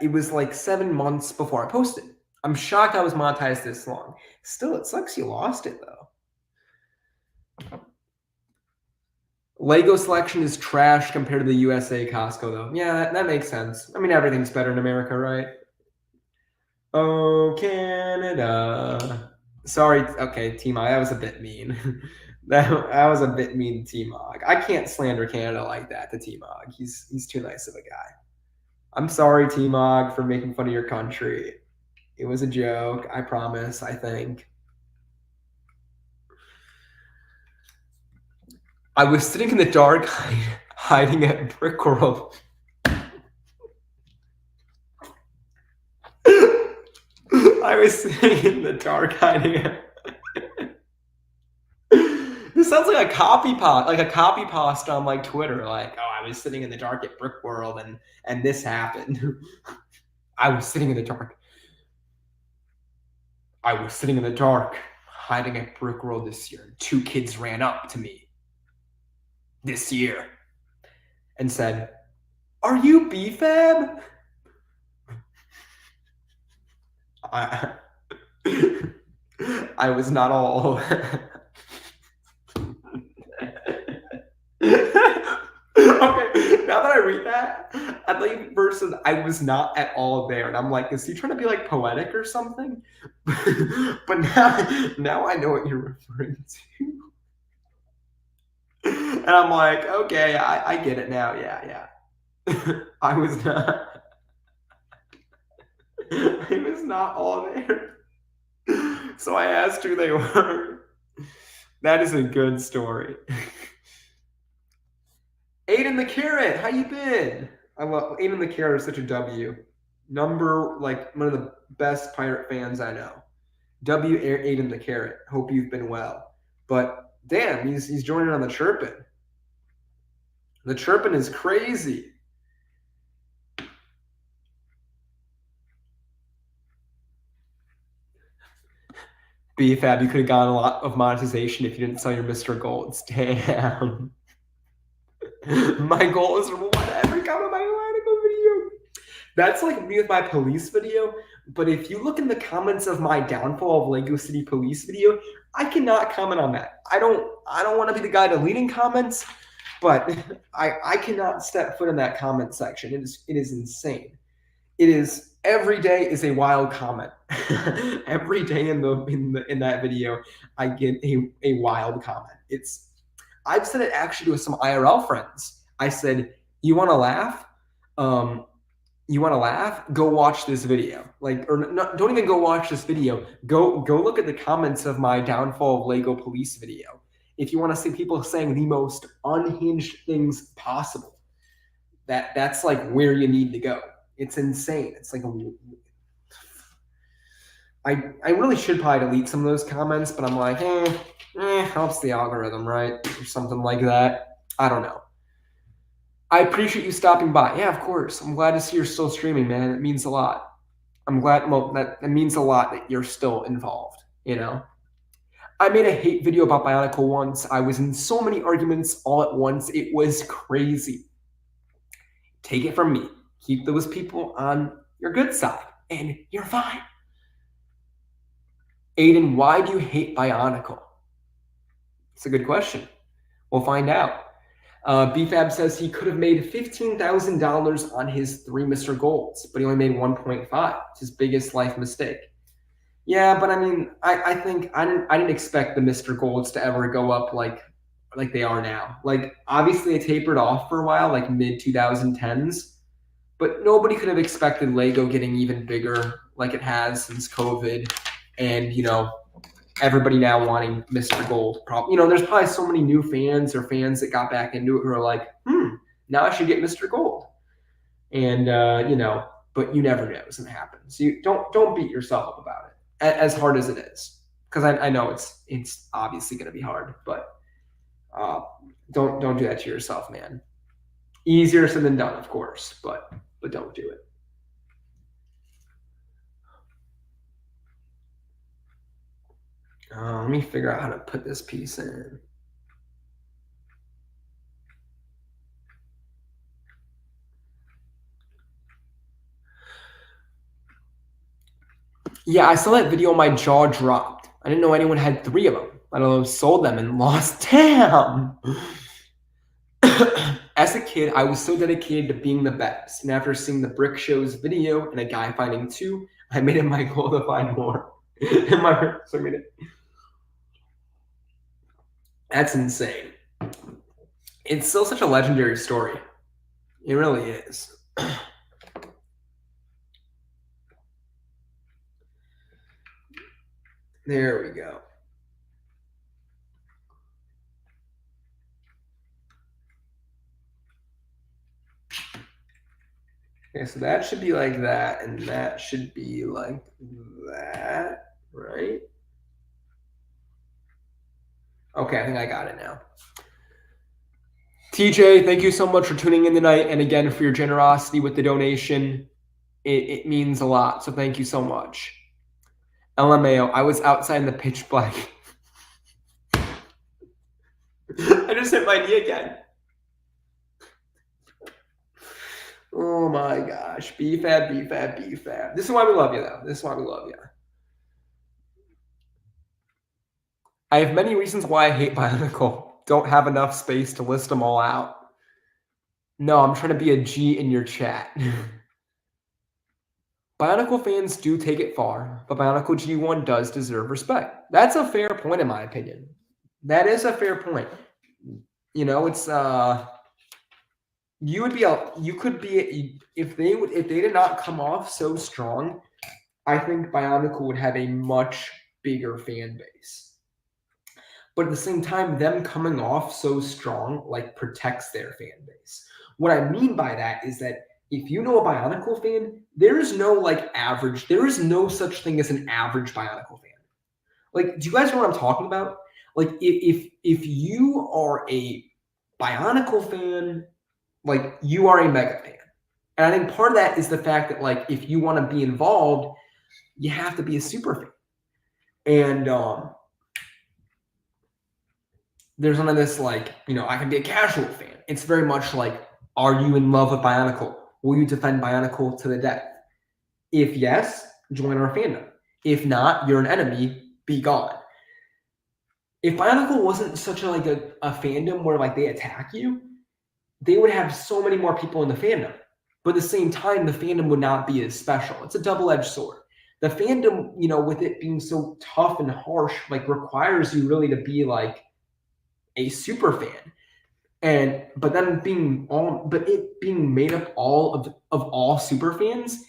it was like 7 months before I posted. I'm shocked I was monetized this long. Still, it sucks you lost it though. Lego selection is trash compared to the USA Costco though. Yeah, that makes sense. I mean, everything's better in America, right? Oh, Canada. Sorry. Okay, T-Mog, that was a bit mean. That was a bit mean to T-Mog. I can't slander Canada like that to T-Mog. He's too nice of a guy. I'm sorry, T-Mog, for making fun of your country. It was a joke, I promise, I think. I was sitting in the dark hiding at Brick World. I was sitting in the dark hiding at... This sounds like a copy post on like Twitter. Like, oh, I was sitting in the dark at Brick World and this happened. I was sitting in the dark. I was sitting in the dark, hiding at Brick World this year. 2 kids ran up to me this year and said, "Are you BFAB?" I was not all. Okay, now that I read that, I like versus I was not at all there, and I'm like, is he trying to be like poetic or something? But now I know what you're referring to, and I'm like, okay, I get it now. Yeah. I was not all there. So I asked who they were. That is a good story. Aiden the Carrot, how you been? I love Aiden the Carrot is such a W. One of the best Pirate fans I know. W Aiden the Carrot. Hope you've been well. But damn, he's joining on the chirping. The chirping is crazy. BFAB, you could have gotten a lot of monetization if you didn't sell your Mr. Golds. Damn. My goal is whatever comment my article video. That's like me with my police video. But if you look in the comments of my downfall of Lego City police video, I cannot comment on that. I don't want to be the guy deleting comments, but I cannot step foot in that comment section. It is insane. It is every day is a wild comment. Every day in that video, I get a wild comment. I've said it actually to some IRL friends. I said, "You want to laugh? You want to laugh? Go watch this video. Don't even go watch this video. Go look at the comments of my downfall of Lego police video. If you want to see people saying the most unhinged things possible, that's like where you need to go. It's insane. It's like I really should probably delete some of those comments, but I'm like, helps the algorithm, right? Or something like that. I don't know. I appreciate you stopping by. Yeah, of course. I'm glad to see you're still streaming, man. It means a lot. I'm glad. Well, that means a lot that you're still involved. You know. I made a hate video about Bionicle once. I was in so many arguments all at once. It was crazy. Take it from me. Keep those people on your good side, and you're fine. Aiden, why do you hate Bionicle? It's a good question. We'll find out. BFAB says he could have made $15,000 on his 3 Mr. Golds, but he only made 1.5. It's his biggest life mistake. Yeah, but I mean, I think I didn't expect the Mr. Golds to ever go up like they are now. Like, obviously, they tapered off for a while, like mid 2010s. But nobody could have expected Lego getting even bigger like it has since COVID. And, everybody now wanting Mr. Gold. There's probably so many new fans or fans that got back into it who are like, now I should get Mr. Gold. And, but you never know what's going to happen. So you don't beat yourself up about it, as hard as it is. Because I know it's obviously going to be hard, but don't do that to yourself, man. Easier said than done, of course, but don't do it. Let me figure out how to put this piece in. Yeah, I saw that video. My jaw dropped. I didn't know anyone had 3 of them. I don't know, sold them and lost. Damn. As a kid, I was so dedicated to being the best. And after seeing the Brick Show's video and a guy finding 2, I made it my goal to find more. That's insane. It's still such a legendary story. It really is. There we go. Okay, so that should be like that, and that should be like that, right? Okay, I think I got it now. TJ, thank you so much for tuning in tonight, and again for your generosity with the donation. It means a lot, so thank you so much. LMAO, I was outside in the pitch black. I just hit my knee again. Oh my gosh. BFAB, BFAB, BFAB. This is why we love you, though. This is why we love you. I have many reasons why I hate Bionicle. Don't have enough space to list them all out. No, I'm trying to be a G in your chat. Bionicle fans do take it far, but Bionicle G1 does deserve respect. That's a fair point, in my opinion. That is a fair point. It's you could be if they did not come off so strong, I think Bionicle would have a much bigger fan base. But at the same time, them coming off so strong protects their fan base. What I mean by that is that if you know a Bionicle fan, there is no average. There is no such thing as an average Bionicle fan. Do you guys know what I'm talking about? If you are a Bionicle fan, you are a mega fan. And I think part of that is the fact that if you want to be involved, you have to be a super fan. And there's none of this I can be a casual fan. It's very much are you in love with Bionicle? Will you defend Bionicle to the death? If yes, join our fandom. If not, you're an enemy, be gone. If Bionicle wasn't such a fandom where they attack you, they would have so many more people in the fandom. But at the same time, the fandom would not be as special. It's a double-edged sword. The fandom, with it being so tough and harsh, requires you really to be a super fan. But it being made up all of all super fans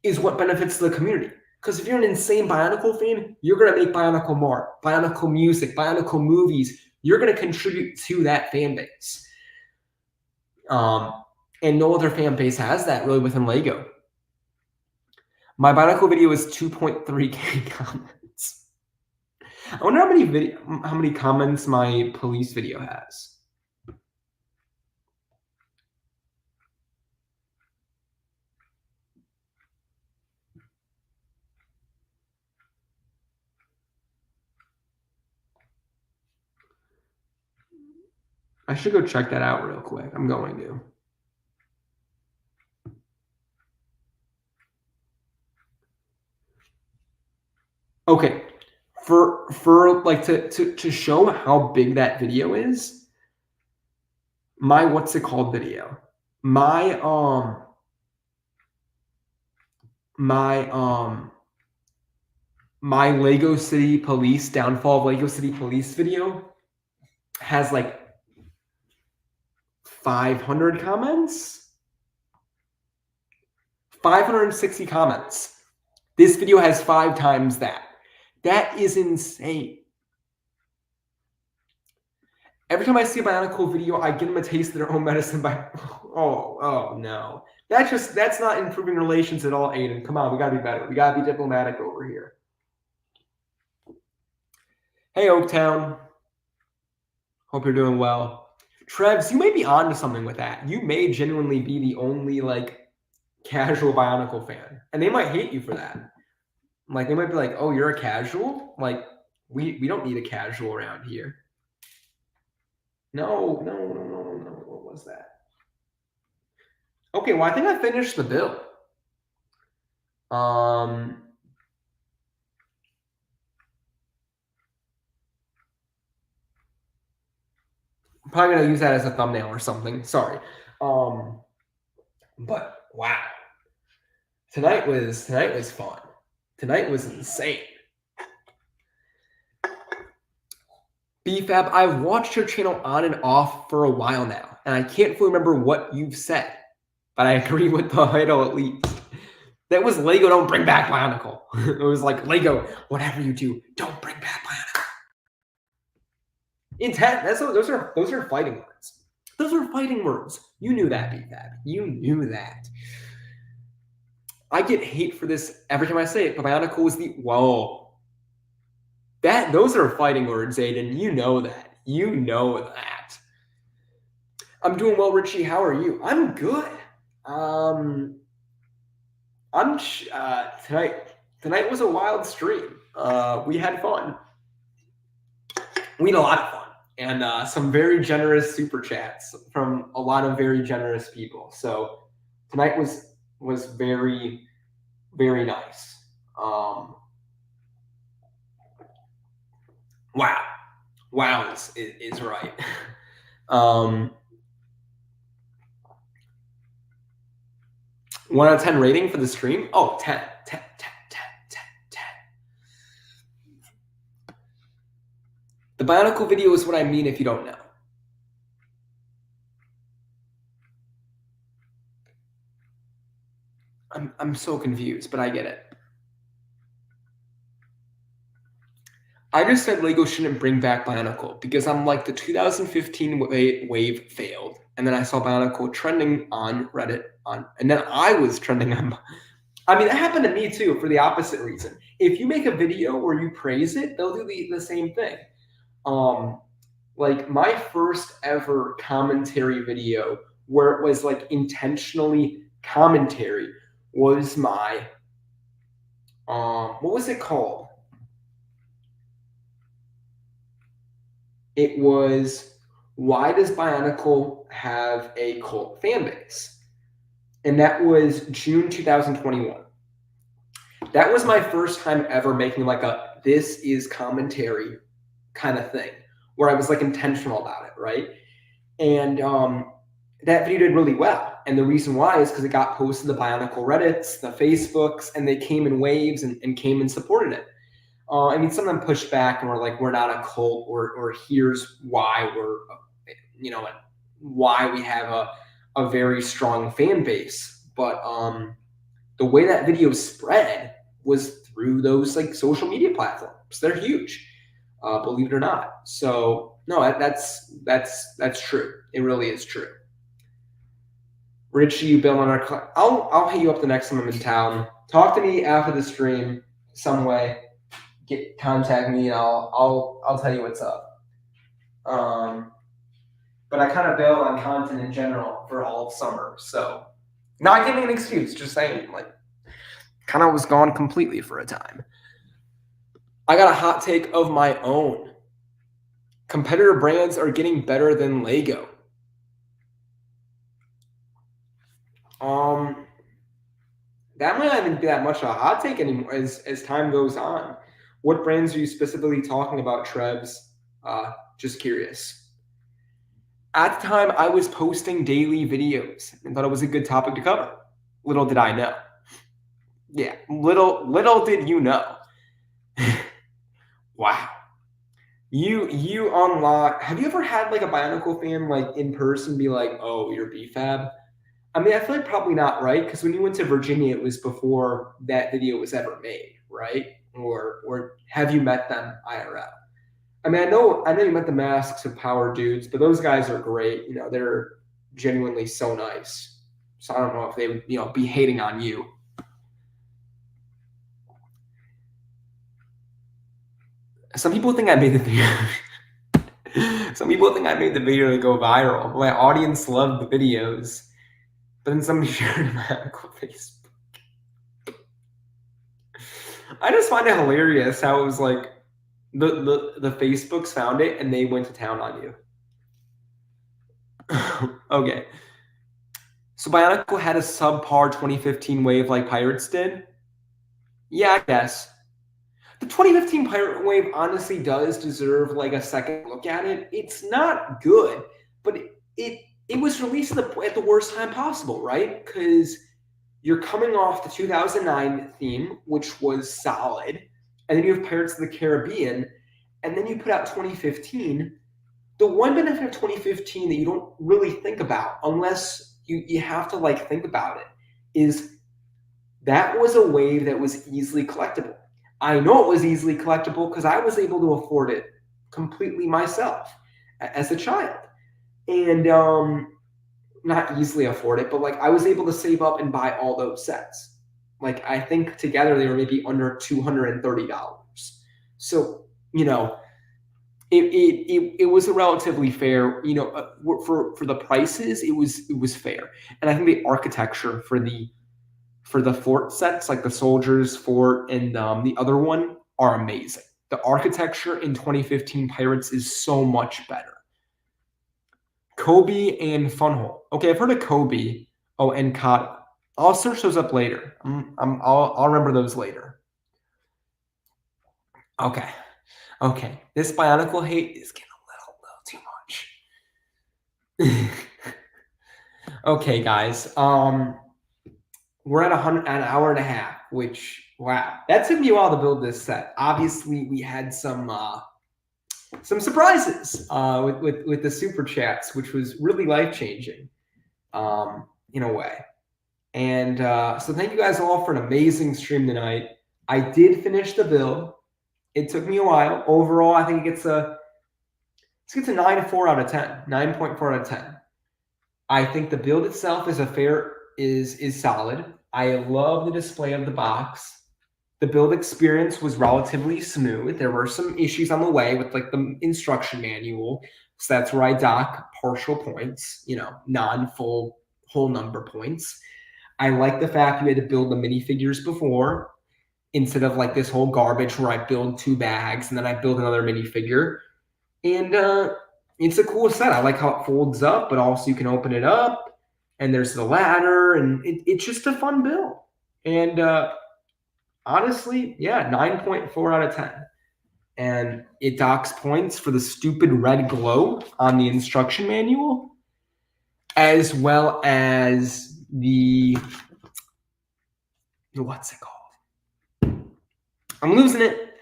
is what benefits the community. Because if you're an insane Bionicle fan, you're going to make Bionicle more. Bionicle music, Bionicle movies. You're going to contribute to that fan base. And no other fan base has that really within Lego. My Bionicle video is 2.3K comments. I wonder how many comments my police video has. I should go check that out real quick. I'm going to. Okay. For to show how big that video is, my what's it called video? My Lego City Police, downfall of Lego City Police video has 500 comments. 560 comments. This video has 5 times that. That is insane. Every time I see a Bionicle video, I give them a taste of their own medicine by, oh no. That's not improving relations at all, Aiden. Come on, we gotta be better. We gotta be diplomatic over here. Hey, Oaktown. Hope you're doing well. Trevs, you may be onto something with that. You may genuinely be the only, like, casual Bionicle fan. And they might hate you for that. Like, they might be like, oh, you're a casual? Like, we don't need a casual around here. No. What was that? Okay, well, I think I finished the bill. I'm probably gonna use that as a thumbnail or something. Sorry. But wow. Tonight was fun. Tonight was insane. BFAB, I've watched your channel on and off for a while now, and I can't fully remember what you've said, but I agree with the title at least. That was Lego, don't bring back Bionicle. It was like, Lego, whatever you do, don't bring back Bionicle. Intent, those are fighting words. Those are fighting words. You knew that, BFAB. You knew that. I get hate for this every time I say it, but Bionicle was the, whoa. Those are fighting words, Aiden. You know that. You know that. I'm doing well, Richie. How are you? I'm good. Tonight was a wild stream. We had fun. We had a lot of fun. And some very generous super chats from a lot of very generous people. So tonight was very, very nice. Wow is right. 1 out of 10 rating for the stream? Oh, 10. The Bionicle video is what I mean if you don't know. I'm so confused, but I get it. I just said Lego shouldn't bring back Bionicle because I'm like, the 2015 wave failed. And then I saw Bionicle trending on Reddit, and then I was trending on. I mean, that happened to me too for the opposite reason. If you make a video where you praise it, they'll do the same thing. Like my first ever commentary video where it was like intentionally commentary was my, what was it called? It was, why does Bionicle have a cult fan base? And that was June 2021. That was my first time ever making like a this is commentary kind of thing, where I was like intentional about it, right? And that video did really well. And the reason why is because it got posted to the Bionicle Reddits, the Facebooks, and they came in waves and came and supported it. I mean, some of them pushed back and were like, we're not a cult, or here's why we're, why we have a very strong fan base. But the way that video spread was through those like social media platforms. They're huge, believe it or not. So no, that's true. It really is true. Richie, you build on our. I'll hit you up the next time I'm in town. Talk to me after the stream some way. Contact me and I'll tell you what's up. But I kind of bailed on content in general for all of summer, so not giving an excuse, just saying like kind of was gone completely for a time. I got a hot take of my own. Competitor brands are getting better than Lego. That might not even be that much of a hot take anymore as time goes on. What brands are you specifically talking about, Trebs? Just curious. At the time, I was posting daily videos and thought it was a good topic to cover. Little did I know. Yeah, little did you know. Wow. You unlock. Have you ever had like a Bionicle fan like in person be like, "Oh, you're BFAB"? I mean, I feel like probably not, right? Because when you went to Virginia, it was before that video was ever made, right? Or have you met them IRL? I mean, I know you met the Masks of Power dudes, but those guys are great. You know, they're genuinely so nice. So I don't know if they would, be hating on you. Some people think I made the video. Some people think I made the video to go viral. My audience loved the videos, but then somebody shared my actual Facebook. I just find it hilarious how it was like the Facebooks found it and they went to town on you. Okay. So Bionicle had a subpar 2015 wave like Pirates did? Yeah, I guess. The 2015 Pirate wave honestly does deserve like a second look at it. It's not good, but it was released at the worst time possible, right? Because you're coming off the 2009 theme, which was solid, and then you have Pirates of the Caribbean, and then you put out 2015. The one benefit of 2015 that you don't really think about, unless you have to like think about it, is that was a wave that was easily collectible. I know it was easily collectible because I was able to afford it completely myself as a child. And not easily afford it, but like I was able to save up and buy all those sets. Like I think together they were maybe under $230. So, it was a relatively fair, for the prices, it was fair. And I think the architecture for the fort sets, like the soldiers fort and the other one, are amazing. The architecture in 2015 Pirates is so much better. Kobe and Funhole. Okay, I've heard of Kobe. Oh, and Kata. I'll search those up later. I'll remember those later. Okay. This Bionicle hate is getting a little too much. Okay, guys. We're at an hour and a half, which, wow, that took me a while to build this set. Obviously, we had some surprises with the super chats, which was really life-changing in a way. And so thank you guys all for an amazing stream tonight. I did finish the build. It took me a while. Overall, I think it gets a 9.4 out of 10. 9.4 out of 10. I think the build itself is solid. I love the display of the box. The build experience was relatively smooth. There were some issues on the way with like the instruction manual. So that's where I dock partial points, non-full whole number points. I like the fact you had to build the minifigures before instead of like this whole garbage where I build 2 bags and then I build another minifigure. And it's a cool set. I like how it folds up, but also you can open it up and there's the ladder and it's just a fun build. And honestly, yeah, 9.4 out of 10. And it docks points for the stupid red glow on the instruction manual, as well as what's it called? I'm losing it.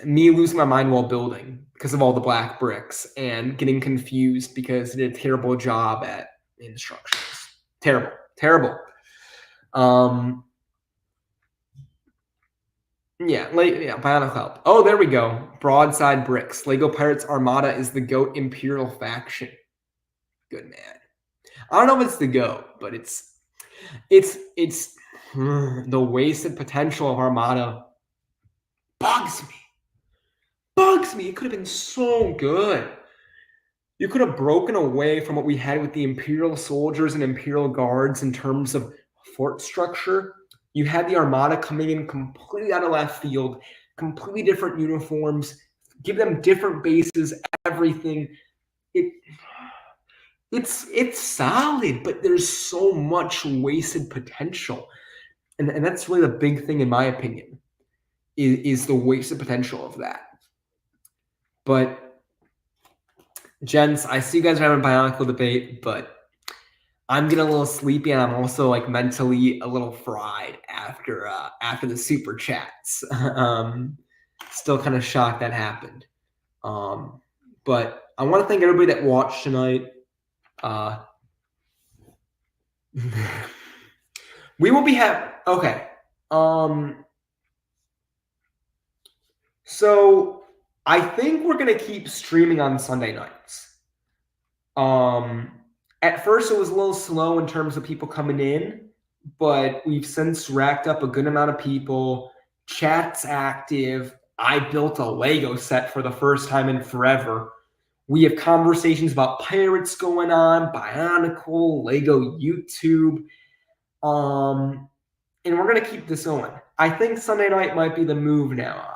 Me losing my mind while building because of all the black bricks and getting confused because it did a terrible job at instructions. Terrible. Bionicle help. Oh, there we go. Broadside bricks. Lego Pirates Armada is the GOAT Imperial faction. Good man. I don't know if it's the GOAT, but it's the wasted potential of Armada bugs me. It could have been so good. You could have broken away from what we had with the Imperial soldiers and Imperial guards in terms of fort structure. You had the Armada coming in completely out of left field, completely different uniforms, give them different bases, everything. It's solid, but there's so much wasted potential. And that's really the big thing, in my opinion, is the wasted potential of that. But, gents, I see you guys are having a Bionicle debate, but I'm getting a little sleepy, and I'm also like mentally a little fried after the super chats. Still kind of shocked that happened. But I want to thank everybody that watched tonight. We will be okay. So I think we're gonna keep streaming on Sunday nights. At first it was a little slow in terms of people coming in, but we've since racked up a good amount of people. Chat's active. I built a Lego set for the first time in forever. We have conversations about pirates going on, Bionicle, Lego YouTube. And we're gonna keep this going. I think Sunday night might be the move now on.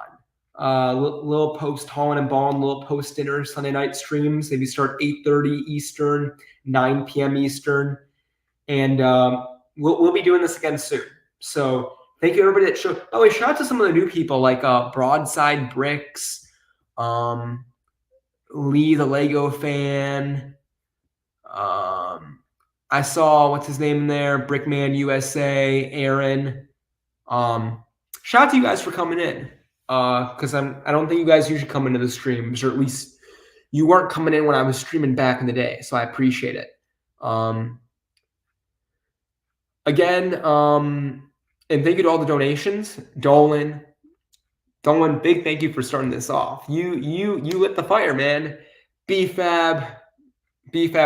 Little post hauling and balling, little post dinner Sunday night streams. Maybe start 8:30 Eastern, 9 p.m. Eastern, and we'll be doing this again soon. So thank you everybody that showed. Oh, wait, shout out to some of the new people like Broadside Bricks, Lee the Lego fan. I saw what's his name in there, Brickman USA, Aaron. Shout out to you guys for coming in. Because I don't think you guys usually come into the streams, or at least you weren't coming in when I was streaming back in the day. So I appreciate it. Again, and thank you to all the donations. Dolan, big thank you for starting this off. You lit the fire, man. BFAB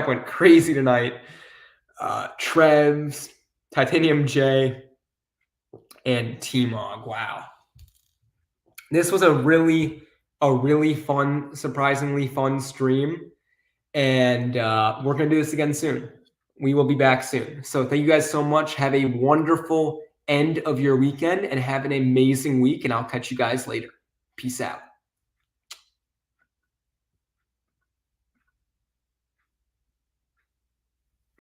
went crazy tonight. Trevs, Titanium J, and T-Mog. Wow. This was a really fun, surprisingly fun stream. And we're going to do this again soon. We will be back soon. So thank you guys so much. Have a wonderful end of your weekend and have an amazing week. And I'll catch you guys later. Peace out.